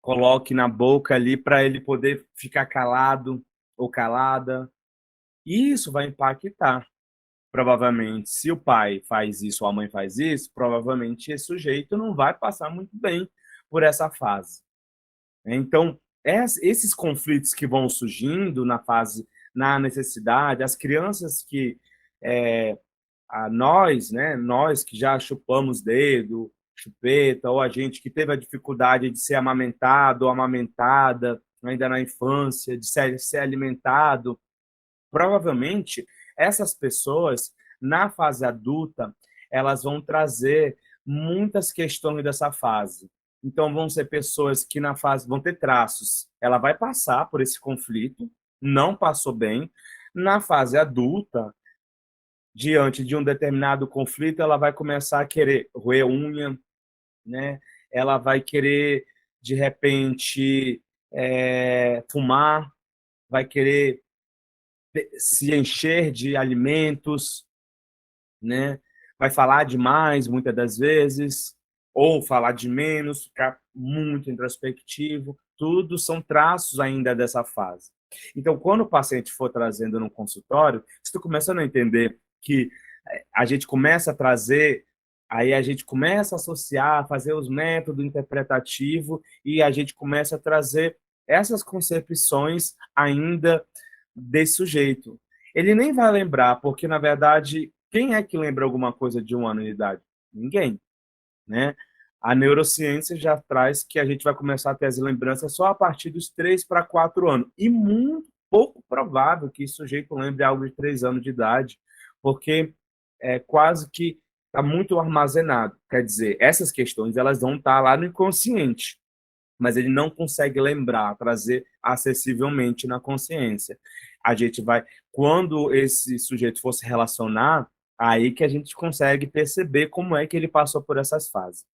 coloque na boca ali para ele poder ficar calado ou calada. E isso vai impactar, provavelmente. Se o pai faz isso ou a mãe faz isso, provavelmente esse sujeito não vai passar muito bem por essa fase. Então, esses conflitos que vão surgindo na fase, na necessidade, as crianças que a nós, né, nós que já chupamos dedo, chupeta, ou a gente que teve a dificuldade de ser amamentado ou amamentada ainda na infância, de ser alimentado, provavelmente essas pessoas, na fase adulta, elas vão trazer muitas questões dessa fase. Então, vão ser pessoas que na fase vão ter traços. Ela vai passar por esse conflito, não passou bem. Na fase adulta, diante de um determinado conflito, ela vai começar a querer roer unha, né? Ela vai querer, de repente, fumar, vai querer se encher de alimentos, né? Vai falar demais, muitas das vezes, ou falar de menos, ficar muito introspectivo. Tudo são traços ainda dessa fase. Então, quando o paciente for trazendo no consultório, você está começando a entender que a gente começa a trazer, aí a gente começa a associar, fazer os métodos interpretativos e a gente começa a trazer essas concepções ainda desse sujeito. Ele nem vai lembrar, porque, na verdade, quem é que lembra alguma coisa de 1 ano de idade? Ninguém, né? A neurociência já traz que a gente vai começar a ter as lembranças só a partir dos 3 para 4 anos. E muito pouco provável que esse sujeito lembre algo de 3 anos de idade, porque é quase que está muito armazenado. Quer dizer, essas questões elas vão estar lá no inconsciente, mas ele não consegue lembrar, trazer acessivelmente na consciência. A gente vai, quando esse sujeito for se relacionar, aí que a gente consegue perceber como é que ele passou por essas fases.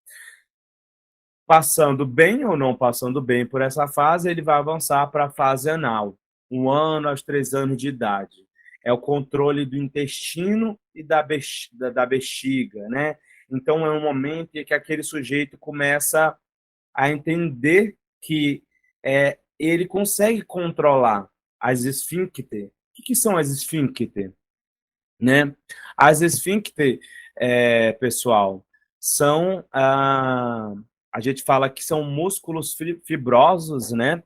Passando bem ou não passando bem por essa fase, ele vai avançar para a fase anal. 1 ano aos 3 anos de idade. É o controle do intestino e da bexiga, né? Então é um momento em que aquele sujeito começa a entender que ele consegue controlar as esfíncter. O que são as esfíncter? Né? As esfíncter, pessoal, são a gente fala que são músculos fibrosos, né?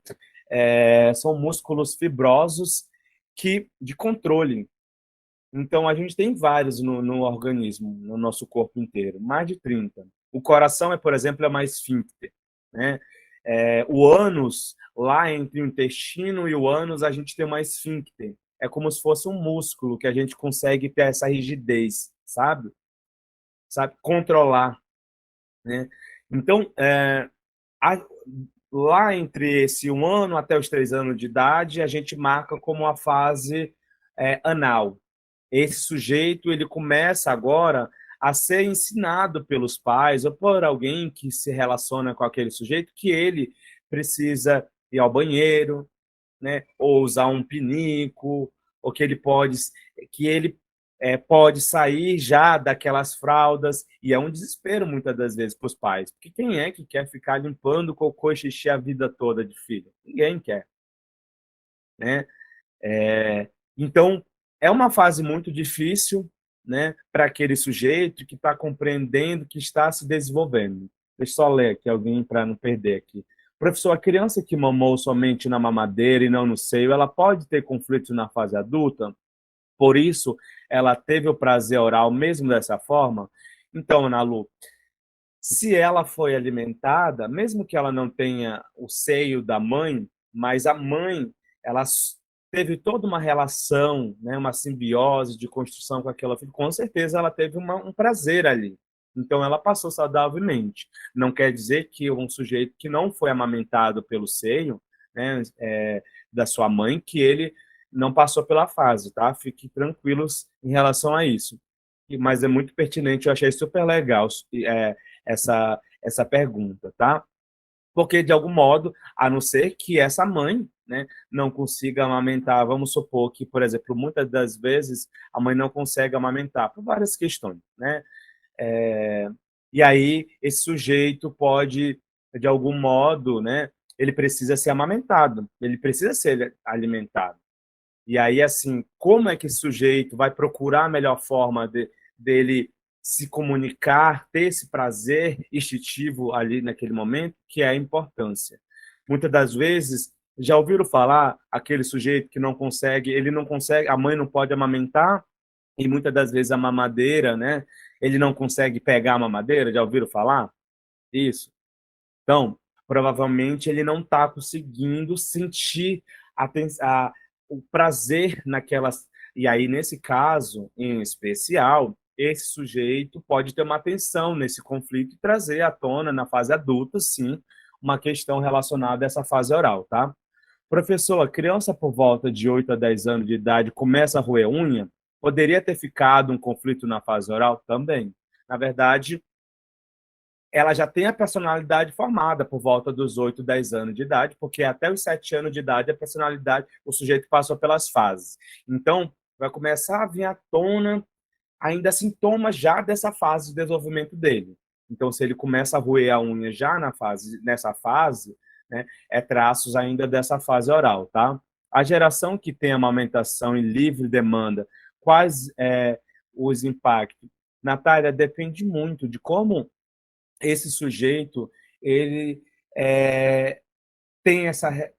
São músculos fibrosos que de controle. Então a gente tem vários no organismo, no nosso corpo inteiro, mais de 30. O coração é, por exemplo, é uma esfíncter, né? O ânus, lá entre o intestino e o ânus, a gente tem uma esfíncter. É como se fosse um músculo que a gente consegue ter essa rigidez, sabe? Sabe? Controlar, né? Então, a- lá entre esse 1 ano até os 3 anos de idade, a gente marca como a fase anal. Esse sujeito ele começa agora a ser ensinado pelos pais ou por alguém que se relaciona com aquele sujeito que ele precisa ir ao banheiro, né? Ou usar um pinico, ou que ele pode sair já daquelas fraldas, e é um desespero muitas das vezes para os pais, porque quem é que quer ficar limpando cocô e xixi a vida toda de filho? Ninguém quer, né? Então, é uma fase muito difícil, né, para aquele sujeito que está compreendendo, que está se desenvolvendo. Deixa eu só ler aqui alguém para não perder aqui. Professor, a criança que mamou somente na mamadeira e não no seio, ela pode ter conflitos na fase adulta? Por isso, ela teve o prazer oral mesmo dessa forma? Então, Ana Lu, se ela foi alimentada, mesmo que ela não tenha o seio da mãe, mas a mãe, ela teve toda uma relação, né, uma simbiose de construção com aquela filha, com certeza ela teve um prazer ali. Então ela passou saudavelmente. Não quer dizer que um sujeito que não foi amamentado pelo seio, né, da sua mãe, que ele não passou pela fase, tá? Fiquem tranquilos em relação a isso. Mas é muito pertinente, eu achei super legal essa pergunta, tá? Porque, de algum modo, a não ser que essa mãe, né, não consiga amamentar, vamos supor que, por exemplo, muitas das vezes a mãe não consegue amamentar, por várias questões, né? É, e aí esse sujeito pode, de algum modo, né, ele precisa ser amamentado, ele precisa ser alimentado. E aí, assim, como é que esse sujeito vai procurar a melhor forma dele se comunicar, ter esse prazer instintivo ali naquele momento, que é a importância. Muitas das vezes, já ouviram falar aquele sujeito que não consegue, ele não consegue, a mãe não pode amamentar, e muitas das vezes a mamadeira, né? Ele não consegue pegar a mamadeira, já ouviram falar? Isso. Então, provavelmente ele não está conseguindo sentir o prazer naquelas. E aí, nesse caso em especial, esse sujeito pode ter uma atenção nesse conflito e trazer à tona, na fase adulta, sim, uma questão relacionada a essa fase oral, tá? Professor, a criança por volta de 8 a 10 anos de idade começa a roer unha? Poderia ter ficado um conflito na fase oral? Também. Na verdade, ela já tem a personalidade formada por volta dos 8, 10 anos de idade, porque até os 7 anos de idade a personalidade, o sujeito passou pelas fases. Então, vai começar a vir à tona ainda sintomas já dessa fase de desenvolvimento dele. Então, se ele começa a roer a unha já nessa fase, né, é traços ainda dessa fase oral, tá? A geração que tem amamentação em livre demanda, quais os impactos? Natália, depende muito de como esse sujeito ele é, tem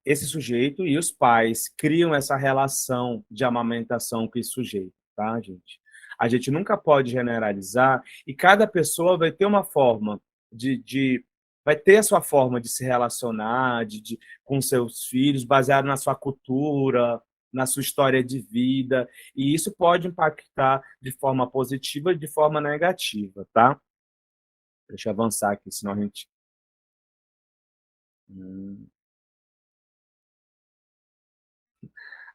esse sujeito e os pais criam essa relação de amamentação com esse sujeito, tá, gente? A gente nunca pode generalizar e cada pessoa vai ter uma forma vai ter a sua forma de se relacionar com seus filhos, baseado na sua cultura, na sua história de vida, e isso pode impactar de forma positiva e de forma negativa, tá? Deixa eu avançar aqui, senão a gente. Hum.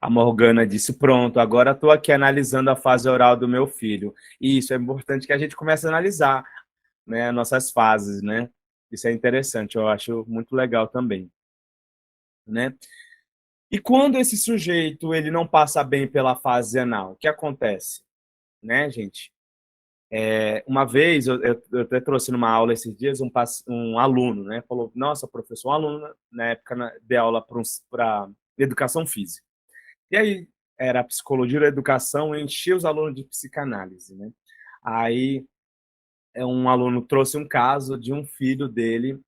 A Morgana disse: Pronto, agora estou aqui analisando a fase oral do meu filho. E isso é importante que a gente comece a analisar, né, nossas fases, né? Isso é interessante, eu acho muito legal também, né? E quando esse sujeito ele não passa bem pela fase anal, o que acontece? Né, gente? Uma vez, eu até trouxe numa aula esses dias um aluno, né? Falou, nossa, professor, um aluno, na época, de aula para educação física. E aí, era psicologia da educação, e enchia os alunos de psicanálise, né? Aí, um aluno trouxe um caso de um filho dele,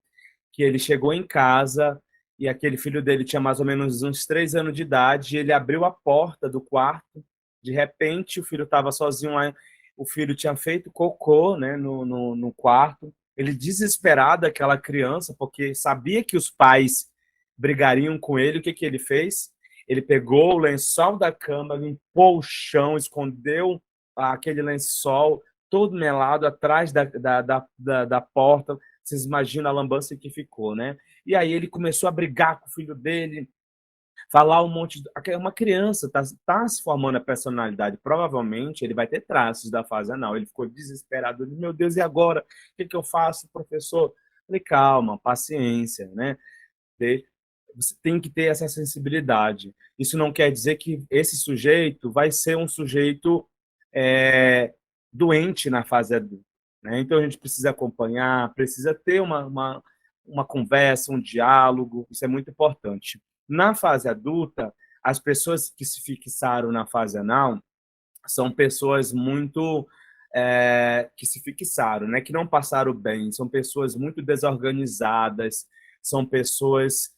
que ele chegou em casa e aquele filho dele tinha mais ou menos uns 3 anos de idade, e ele abriu a porta do quarto, de repente o filho estava sozinho lá, o filho tinha feito cocô, né, no quarto, ele desesperado, aquela criança, porque sabia que os pais brigariam com ele, o que, que ele fez? Ele pegou o lençol da cama, limpou o chão, escondeu aquele lençol todo melado atrás da porta. Vocês imaginam a lambança que ficou, né? E aí ele começou a brigar com o filho dele, falar um monte de... Uma criança tá se formando a personalidade, provavelmente ele vai ter traços da fase anal. Ele ficou desesperado, meu Deus, e agora? O que, que eu faço, professor? Eu falei, calma, paciência, né? Você tem que ter essa sensibilidade. Isso não quer dizer que esse sujeito vai ser um sujeito é, doente na fase adulta, né? Então a gente precisa acompanhar, precisa ter uma conversa, um diálogo, isso é muito importante. Na fase adulta, as pessoas que se fixaram na fase anal são pessoas muito que se fixaram, né? Que não passaram bem, são pessoas muito desorganizadas, são pessoas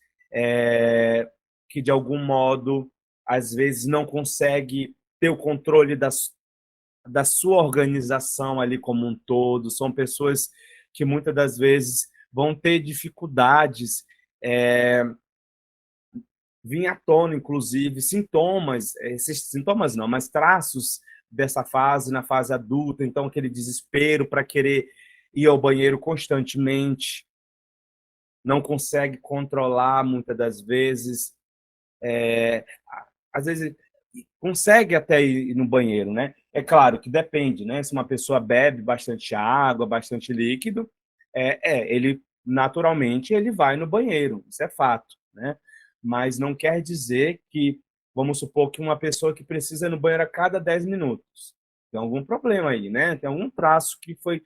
que de algum modo às vezes não conseguem ter o controle da sua organização ali como um todo, são pessoas que muitas das vezes vão ter dificuldades vir à tona, inclusive, sintomas, esses sintomas não, mas traços dessa fase na fase adulta, então aquele desespero para querer ir ao banheiro constantemente, não consegue controlar muitas das vezes, é, às vezes consegue até ir no banheiro, né? É claro que depende, né? Se uma pessoa bebe bastante água, bastante líquido, ele naturalmente ele vai no banheiro, isso é fato, né? Mas não quer dizer que, vamos supor que uma pessoa que precisa ir no banheiro a cada 10 minutos, tem algum problema aí, né? Tem algum traço que foi,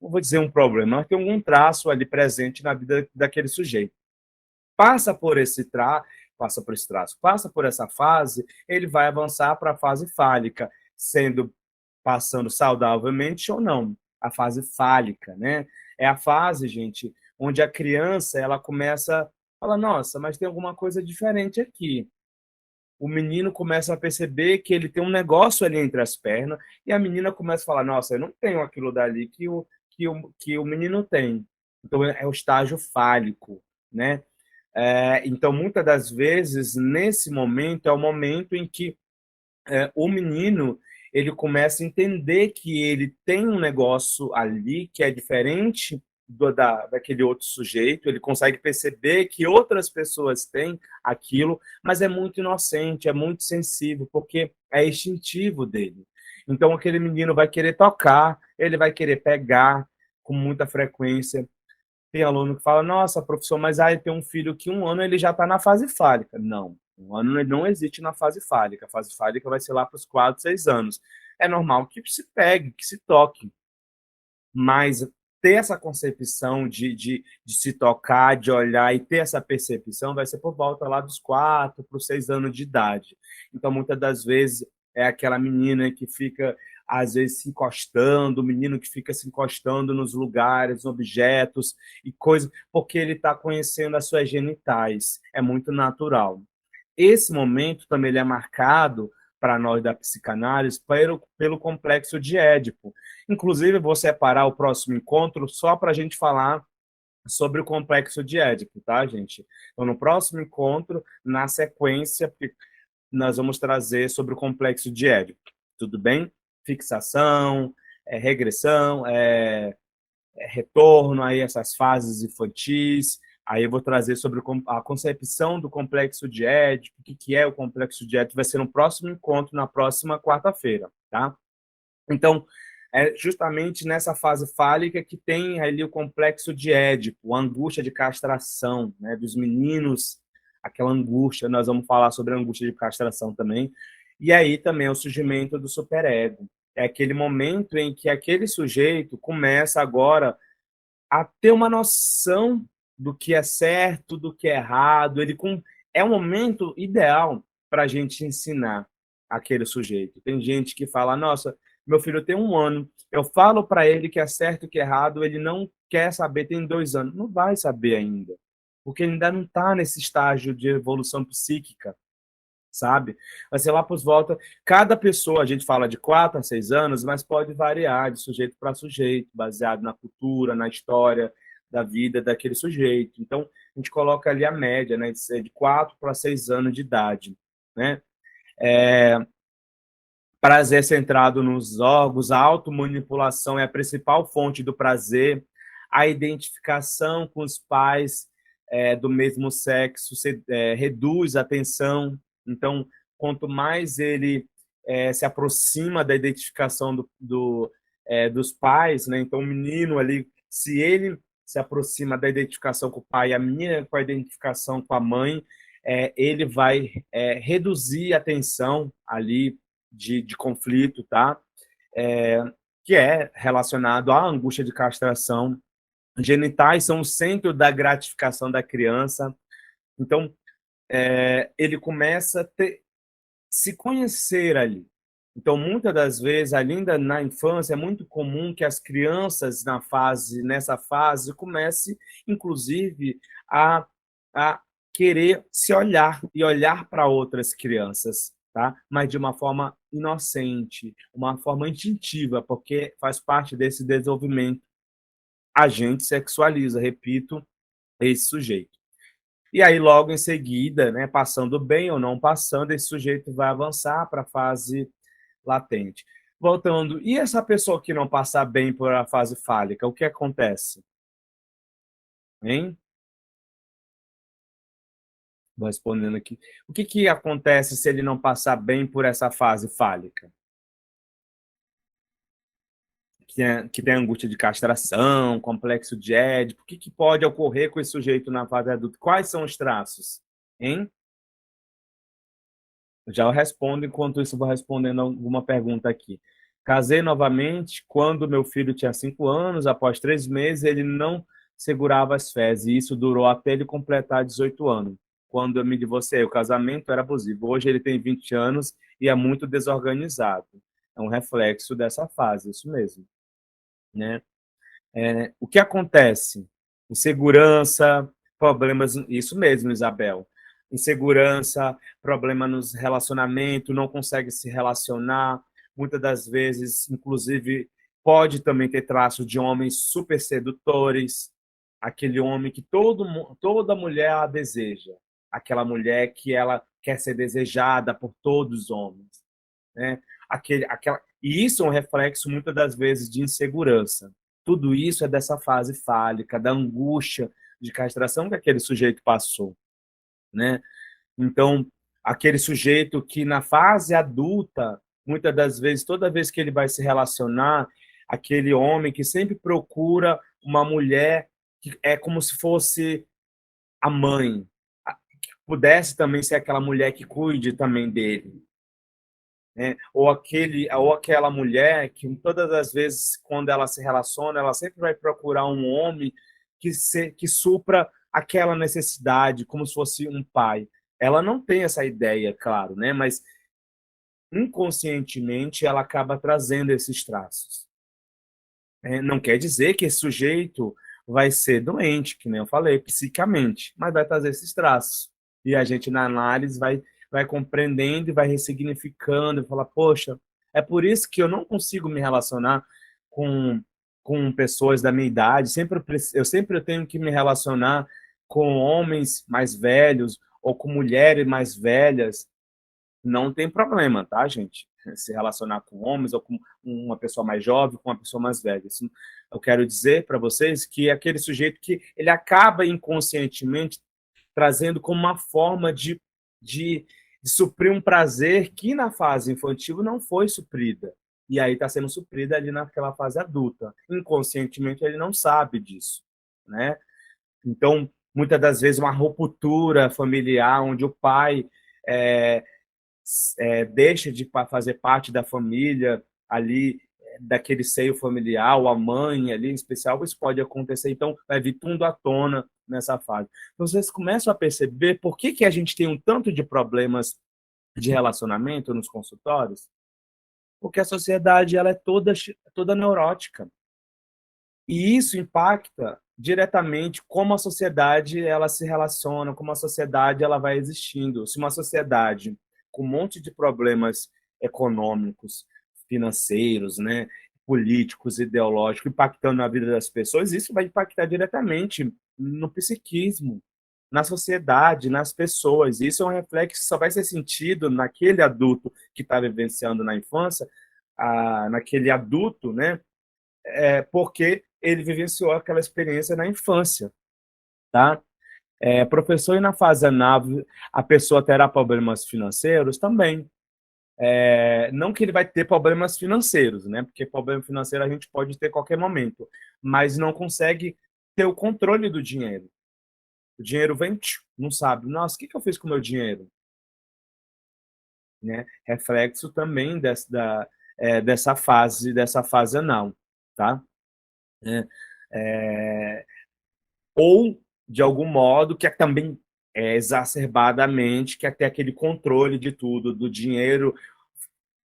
não vou dizer um problema, mas tem algum traço ali presente na vida daquele sujeito. Passa por esse passa por esse traço, passa por essa fase, ele vai avançar para a fase fálica, sendo passando saudavelmente ou não. A fase fálica, né? É a fase, gente, onde a criança ela começa a falar, nossa, mas tem alguma coisa diferente aqui. O menino começa a perceber que ele tem um negócio ali entre as pernas, e a menina começa a falar, nossa, eu não tenho aquilo dali que o menino tem. Então é o estágio fálico, né? Então, muitas das vezes, nesse momento, é o momento em que o menino ele começa a entender que ele tem um negócio ali que é diferente daquele outro sujeito, ele consegue perceber que outras pessoas têm aquilo, mas é muito inocente, é muito sensível, porque é instintivo dele. Então, aquele menino vai querer tocar, ele vai querer pegar com muita frequência. Tem aluno que fala, nossa, professor, mas aí tem um filho que 1 ano ele já está na fase fálica. Não, 1 ano ele não existe na fase fálica. A fase fálica vai ser lá para os 4, 6 anos. É normal que se pegue, que se toque, mas ter essa concepção de se tocar, de olhar e ter essa percepção vai ser por volta lá dos 4 para os 6 anos de idade. Então, muitas das vezes, é aquela menina que fica, às vezes, se encostando, o menino que fica se encostando nos lugares, objetos e coisas, porque ele está conhecendo as suas genitais. É muito natural. Esse momento também ele é marcado para nós da psicanálise pelo complexo de Édipo. Inclusive, vou separar o próximo encontro só para a gente falar sobre o complexo de Édipo, tá, gente? Então, no próximo encontro, na sequência, nós vamos trazer sobre o complexo de Édipo. Tudo bem? Fixação, regressão, retorno aí essas fases infantis. Aí eu vou trazer sobre a concepção do complexo de Édipo, o que é o complexo de Édipo, vai ser no próximo encontro, na próxima quarta-feira, tá? Então, é justamente nessa fase fálica que tem ali o complexo de Édipo, a angústia de castração, né, dos meninos aquela angústia. Nós vamos falar sobre a angústia de castração também. E aí também é o surgimento do superego. É aquele momento em que aquele sujeito começa agora a ter uma noção do que é certo, do que é errado. É um momento ideal para a gente ensinar aquele sujeito. Tem gente que fala, nossa, meu filho tem 1 ano, eu falo para ele que é certo e que é errado, ele não quer saber, tem 2 anos. Não vai saber ainda, porque ele ainda não está nesse estágio de evolução psíquica, sabe? Vai ser lá por volta. Cada pessoa, a gente fala de 4 a 6 anos, mas pode variar de sujeito para sujeito, baseado na cultura, na história da vida daquele sujeito. Então, a gente coloca ali a média, né, de 4 para 6 anos de idade, né? Prazer centrado nos órgãos, a automanipulação é a principal fonte do prazer, a identificação com os pais do mesmo sexo reduz a tensão. Então, quanto mais ele se aproxima da identificação dos pais, né? Então, o menino ali, se ele se aproxima da identificação com o pai, a minha com a identificação com a mãe, ele vai reduzir a tensão ali de conflito, tá? Que é relacionado à angústia de castração. Genitais são o centro da gratificação da criança. Então, ele começa a se conhecer ali. Então, muitas das vezes, ainda na infância, é muito comum que as crianças, nessa fase, comecem, inclusive, a querer se olhar e olhar para outras crianças, tá? Mas de uma forma inocente, uma forma instintiva, porque faz parte desse desenvolvimento. A gente sexualiza, repito, esse sujeito. E aí, logo em seguida, né, passando bem ou não passando, esse sujeito vai avançar para a fase latente. Voltando, e essa pessoa que não passar bem por a fase fálica, o que acontece? Hein? Vou respondendo aqui. O que acontece se ele não passar bem por essa fase fálica? Que tem angústia de castração, complexo de Édipo. O que pode ocorrer com esse sujeito na fase adulta? Quais são os traços? Hein? Já eu respondo, enquanto isso vou respondendo alguma pergunta aqui. Casei novamente quando meu filho tinha 5 anos. Após 3 meses, ele não segurava as fezes, e isso durou até ele completar 18 anos. Quando eu me divorciei, o casamento era abusivo. Hoje ele tem 20 anos e é muito desorganizado. É um reflexo dessa fase, isso mesmo, né? O que acontece? Insegurança, problemas, isso mesmo, Isabel. Insegurança, problema nos relacionamentos, não consegue se relacionar, muitas das vezes, inclusive, pode também ter traços de homens super sedutores, aquele homem que toda mulher a deseja, aquela mulher que ela quer ser desejada por todos os homens, né? E isso é um reflexo, muitas das vezes, de insegurança. Tudo isso é dessa fase fálica, da angústia de castração que aquele sujeito passou, né? Então, aquele sujeito que na fase adulta, muitas das vezes, toda vez que ele vai se relacionar, aquele homem que sempre procura uma mulher que é como se fosse a mãe, que pudesse também ser aquela mulher que cuide também dele, né? Ou aquela mulher que todas as vezes quando ela se relaciona, ela sempre vai procurar um homem que supra aquela necessidade, como se fosse um pai. Ela não tem essa ideia, claro, né? Mas inconscientemente ela acaba trazendo esses traços. Não quer dizer que esse sujeito vai ser doente, que nem eu falei, psicamente, mas vai trazer esses traços. E a gente, na análise, vai compreendendo e vai ressignificando, e fala, poxa, é por isso que eu não consigo me relacionar com, com pessoas da minha idade, eu sempre tenho que me relacionar com homens mais velhos ou com mulheres mais velhas. Não tem problema, tá, gente? Se relacionar com homens ou com uma pessoa mais jovem, com uma pessoa mais velha. Eu quero dizer para vocês que é aquele sujeito que ele acaba inconscientemente trazendo como uma forma de, de suprir um prazer que na fase infantil não foi suprida. E aí está sendo suprida ali naquela fase adulta. Inconscientemente ele não sabe disso, né? Então, muitas das vezes uma ruptura familiar, onde o pai é, deixa de fazer parte da família ali, daquele seio familiar, ou a mãe ali em especial, isso pode acontecer, então vai vir tudo à tona nessa fase. Então, vocês começam a perceber por que, que a gente tem um tanto de problemas de relacionamento nos consultórios, porque a sociedade ela é toda neurótica. E isso impacta diretamente como a sociedade ela se relaciona, como a sociedade ela vai existindo. Se uma sociedade com um monte de problemas econômicos, financeiros, né, políticos, ideológicos, impactando na vida das pessoas, isso vai impactar diretamente no psiquismo, na sociedade, nas pessoas. Isso é um reflexo que só vai ser sentido naquele adulto que está vivenciando na infância, naquele adulto, né, porque ele vivenciou aquela experiência na infância, tá? Professor, e na fase anal, a pessoa terá problemas financeiros também. Não que ele vai ter problemas financeiros, né? Porque problema financeiro a gente pode ter a qualquer momento, mas não consegue ter o controle do dinheiro. O dinheiro vem, não sabe. Nossa, o que eu fiz com o meu dinheiro? Né? Reflexo também dessa fase anal, tá? É, é, ou, de algum modo, que é também exacerbadamente, quer ter aquele controle de tudo, do dinheiro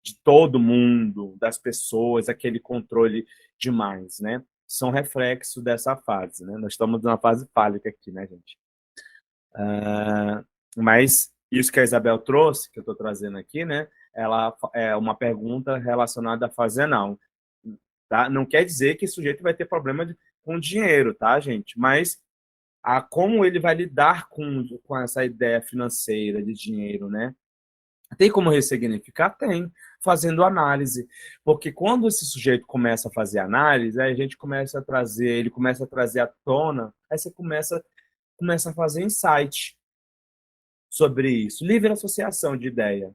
de todo mundo, das pessoas, aquele controle demais, né? São reflexos dessa fase, né? Nós estamos numa fase fálica aqui, né, gente? Mas isso que a Isabel trouxe, que eu estou trazendo aqui, né? Ela é uma pergunta relacionada à fase anal, tá? Não quer dizer que o sujeito vai ter problema com dinheiro, tá, gente? Mas como ele vai lidar com essa ideia financeira de dinheiro, né? Tem como ressignificar? Tem, fazendo análise. Porque quando esse sujeito começa a fazer análise, aí a gente começa a trazer, ele começa a trazer à tona, aí você começa a fazer insight sobre isso. Livre associação de ideia.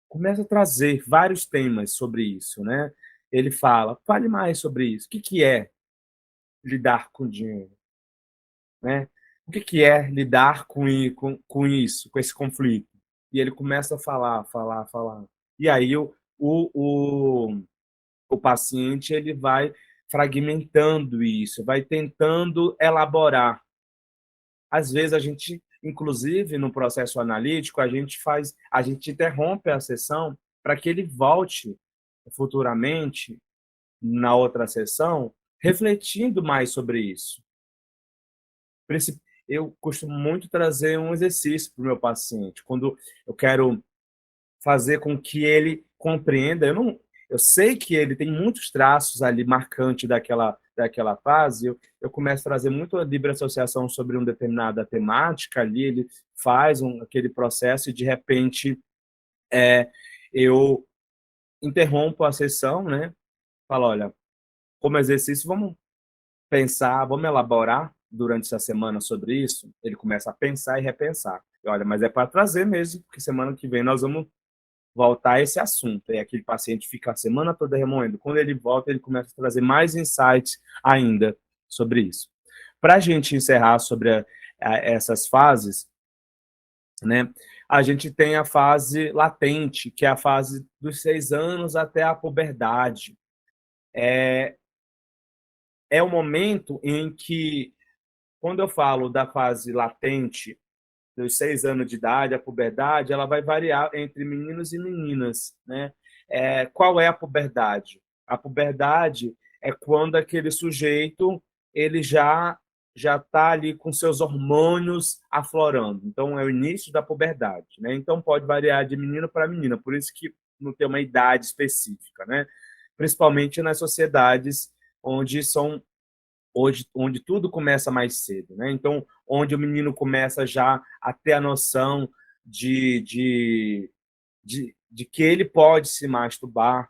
Começa a trazer vários temas sobre isso, né? Ele fale mais sobre isso. O que é lidar com dinheiro? Né? O que é lidar com isso, com esse conflito? E ele começa a falar. E aí o paciente ele vai fragmentando isso, vai tentando elaborar. Às vezes a gente, inclusive no processo analítico, a gente interrompe a sessão para que ele volte futuramente na outra sessão refletindo mais sobre isso. Eu costumo muito trazer um exercício para o meu paciente. Quando eu quero fazer com que ele compreenda, eu sei que ele tem muitos traços ali marcantes daquela fase, eu começo a trazer muito a livre associação sobre uma determinada temática ali, ele faz aquele processo e, de repente, eu interrompo a sessão, né? Falo, olha, como exercício, vamos pensar, vamos elaborar durante essa semana sobre isso. Ele começa a pensar e repensar. E, olha, mas é para trazer mesmo, porque semana que vem nós vamos voltar a esse assunto. E aquele paciente fica a semana toda remoendo. Quando ele volta, ele começa a trazer mais insights ainda sobre isso. Para a gente encerrar sobre essas fases, né, a gente tem a fase latente, que é a fase dos 6 anos até a puberdade. É o momento em que, quando eu falo da fase latente, dos 6 anos de idade, a puberdade, ela vai variar entre meninos e meninas, né? Qual é a puberdade? A puberdade é quando aquele sujeito ele já está ali com seus hormônios aflorando. Então, é o início da puberdade, né? Então, pode variar de menino para menina, por isso que não tem uma idade específica, né? Principalmente nas sociedades onde tudo começa mais cedo, né? Então, onde o menino começa já a ter a noção de que ele pode se masturbar,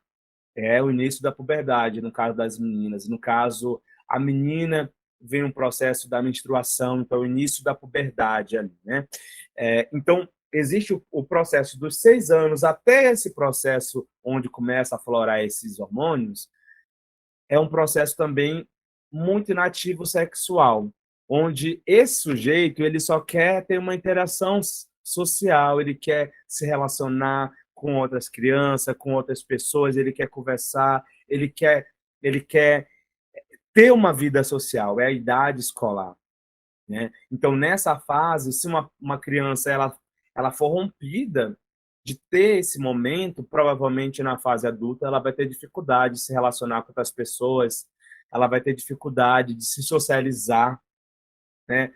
é o início da puberdade, no caso das meninas. No caso, a menina vem um processo da menstruação, então, é o início da puberdade ali, né? Então, existe o processo dos 6 anos até esse processo onde começa a aflorar esses hormônios, é um processo também muito inativo sexual. onde esse sujeito ele só quer ter uma interação social, ele quer se relacionar com outras crianças, com outras pessoas, ele quer conversar, ele quer ter uma vida social, é a idade escolar, né? Então, nessa fase, se uma criança ela for rompida de ter esse momento, provavelmente na fase adulta ela vai ter dificuldade de se relacionar com outras pessoas, ela vai ter dificuldade de se socializar, né?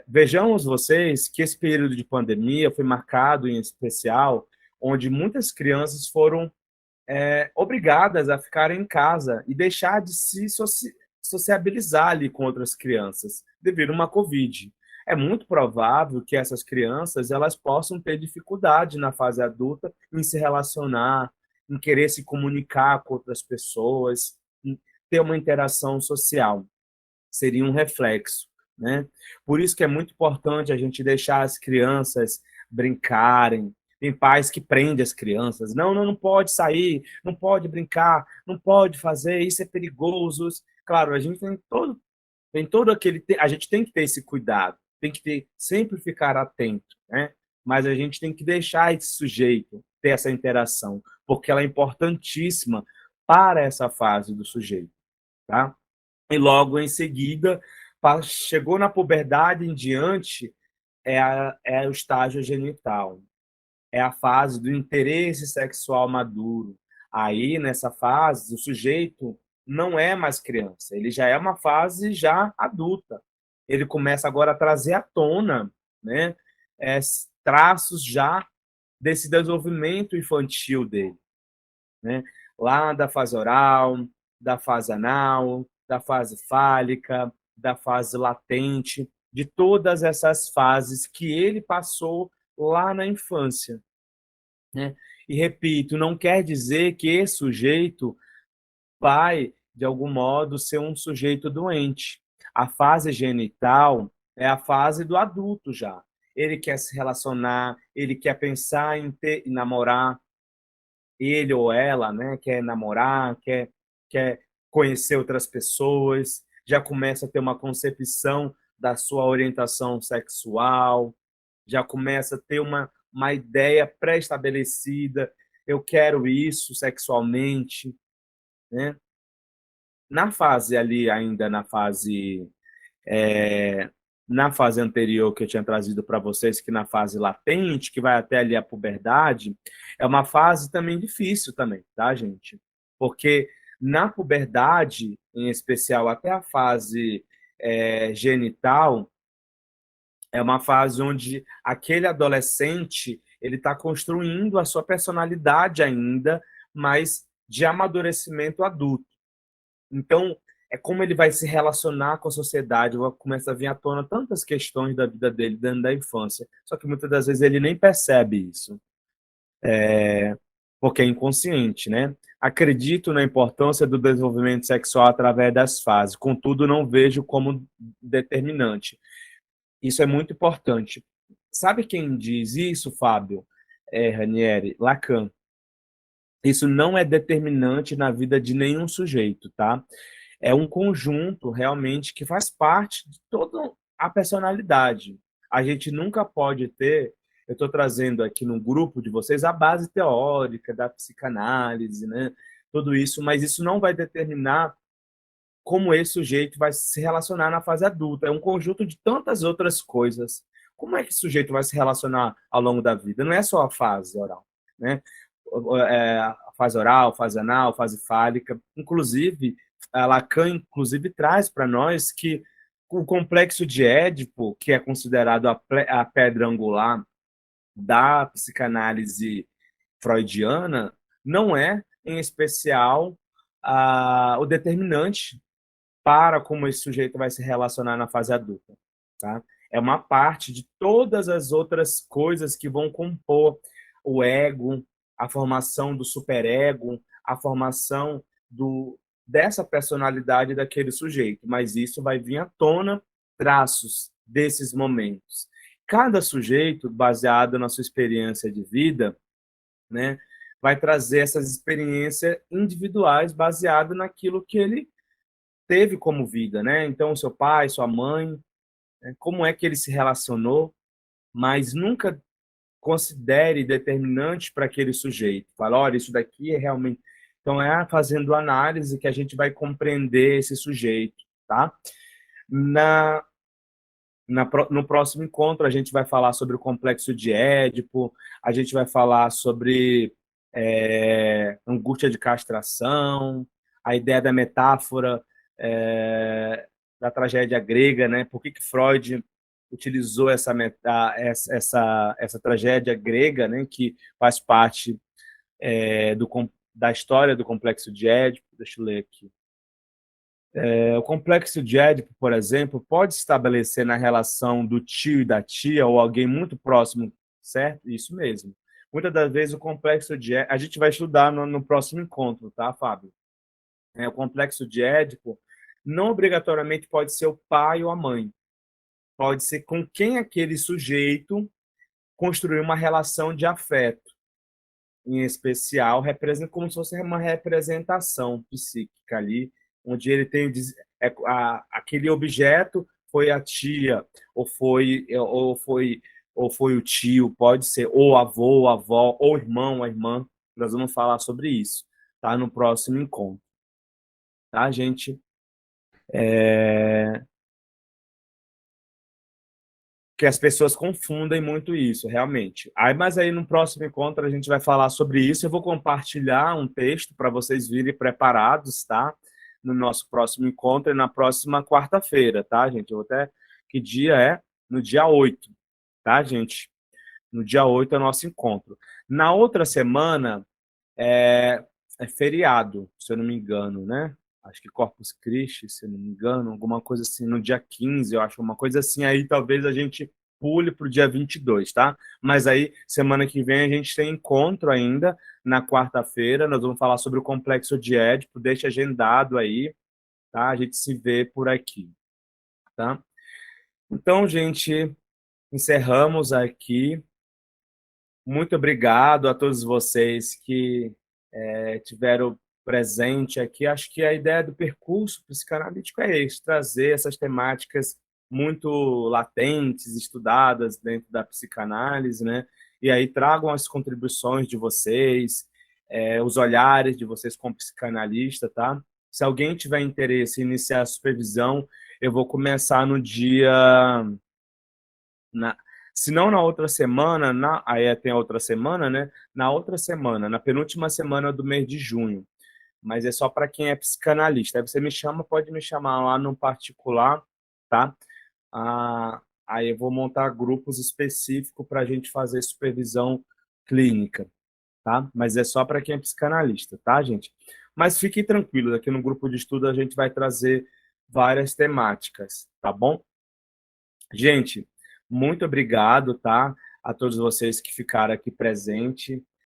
Vejamos vocês que esse período de pandemia foi marcado, em especial, onde muitas crianças foram obrigadas a ficar em casa e deixar de se sociabilizar ali com outras crianças, devido a uma Covid. É muito provável que essas crianças elas possam ter dificuldade na fase adulta em se relacionar, em querer se comunicar com outras pessoas, em ter uma interação social. Seria um reflexo, né? Por isso que é muito importante a gente deixar as crianças brincarem. Tem pais que prendem as crianças. Não, não, não pode sair, não pode brincar, não pode fazer, isso é perigoso. Claro, a gente tem todo aquele, a gente tem que ter esse cuidado, tem que ter, sempre ficar atento, né? Mas a gente tem que deixar esse sujeito ter essa interação, porque ela é importantíssima para essa fase do sujeito, tá? E logo em seguida, chegou na puberdade em diante, é o estágio genital, é a fase do interesse sexual maduro. Aí, nessa fase, o sujeito não é mais criança, ele já é uma fase já adulta. Ele começa agora a trazer à tona, né, traços já desse desenvolvimento infantil dele, né? Lá da fase oral, da fase anal, da fase fálica, da fase latente, de todas essas fases que ele passou lá na infância, né? E repito, não quer dizer que esse sujeito vai, de algum modo, ser um sujeito doente. A fase genital é a fase do adulto já. Ele quer se relacionar, ele quer pensar em namorar, ele ou ela, né, quer namorar, quer conhecer outras pessoas, já começa a ter uma concepção da sua orientação sexual, já começa a ter uma ideia pré-estabelecida, eu quero isso sexualmente, né? Na fase ali, ainda é, na fase anterior que eu tinha trazido para vocês, que na fase latente, que vai até ali a puberdade, é uma fase também difícil também, tá, gente? Porque na puberdade, em especial até a fase genital, é uma fase onde aquele adolescente ele está construindo a sua personalidade ainda, mas de amadurecimento adulto. Então, é como ele vai se relacionar com a sociedade, começa a vir à tona tantas questões da vida dele dentro da infância. Só que muitas das vezes ele nem percebe isso, porque é inconsciente, né? Acredito na importância do desenvolvimento sexual através das fases, contudo, não vejo como determinante. Isso é muito importante. Sabe quem diz isso, Fábio? Ranieri, Lacan. Isso não é determinante na vida de nenhum sujeito, tá? É um conjunto realmente que faz parte de toda a personalidade. A gente nunca pode ter, eu estou trazendo aqui no grupo de vocês a base teórica da psicanálise, né? Tudo isso, mas isso não vai determinar como esse sujeito vai se relacionar na fase adulta. É um conjunto de tantas outras coisas. Como é que o sujeito vai se relacionar ao longo da vida? Não é só a fase oral, né? A fase oral, fase anal, fase fálica. Inclusive, a Lacan inclusive traz para nós que o complexo de Édipo, que é considerado a pedra angular da psicanálise freudiana, não é, em especial, o determinante para como esse sujeito vai se relacionar na fase adulta, tá? É uma parte de todas as outras coisas que vão compor o ego, a formação do superego, a formação dessa personalidade daquele sujeito, mas isso vai vir à tona traços desses momentos. Cada sujeito, baseado na sua experiência de vida, né, vai trazer essas experiências individuais baseado naquilo que ele teve como vida, né? Então, seu pai, sua mãe né? Como é que ele se relacionou, mas nunca considere determinante para aquele sujeito. Fala, olha, isso daqui é realmente... Então, é fazendo análise que a gente vai compreender esse sujeito, tá? Na, no próximo encontro, a gente vai falar sobre o complexo de Édipo, a gente vai falar sobre angústia de castração, a ideia da metáfora da tragédia grega, né? Por que Freud utilizou essa tragédia grega, né? Que faz parte da história do complexo de Édipo. Deixa eu ler aqui. O complexo de Édipo, por exemplo, pode se estabelecer na relação do tio e da tia, ou alguém muito próximo, certo? Isso mesmo. Muitas das vezes o complexo de Édipo... A gente vai estudar no próximo encontro, tá, Fábio? O complexo de Édipo não obrigatoriamente pode ser o pai ou a mãe. Pode ser com quem aquele sujeito construiu uma relação de afeto. Em especial, representa como se fosse uma representação psíquica ali, onde ele tem aquele objeto foi a tia, ou foi o tio, pode ser ou avô, ou avó, ou irmão, ou irmã. Nós vamos falar sobre isso, tá? No próximo encontro, tá, gente? Que as pessoas confundem muito isso, realmente. Mas aí no próximo encontro a gente vai falar sobre isso. Eu vou compartilhar um texto para vocês virem preparados, tá? No nosso próximo encontro e na próxima quarta-feira, tá, gente? Eu vou até... Que dia é? No dia 8, tá, gente? No dia 8 é o nosso encontro. Na outra semana é, é feriado, se eu não me engano, né? Acho que Corpus Christi, se eu não me engano, alguma coisa assim, no dia 15, eu acho, uma coisa assim, aí talvez a gente pule para o dia 22, tá? Mas aí, semana que vem, a gente tem encontro ainda, na quarta-feira, nós vamos falar sobre o Complexo de Édipo, deixa agendado aí, tá? A gente se vê por aqui, tá? Então, gente, encerramos aqui. Muito obrigado a todos vocês que tiveram presente aqui. Acho que a ideia do percurso psicanalítico é isso, trazer essas temáticas muito latentes, estudadas dentro da psicanálise, né? E aí tragam as contribuições de vocês, os olhares de vocês como psicanalista, tá? Se alguém tiver interesse em iniciar a supervisão, eu vou começar no dia... Na, se não na outra semana, aí tem a outra semana, né? Na outra semana, na penúltima semana do mês de junho. Mas é só para quem é psicanalista. Aí você me chama, pode me chamar lá no particular, tá? Aí eu vou montar grupos específicos para a gente fazer supervisão clínica, tá? Mas é só para quem é psicanalista, tá, gente? Mas fiquem tranquilos, aqui no grupo de estudo a gente vai trazer várias temáticas, tá bom? Gente, muito obrigado, tá? A todos vocês que ficaram aqui presente.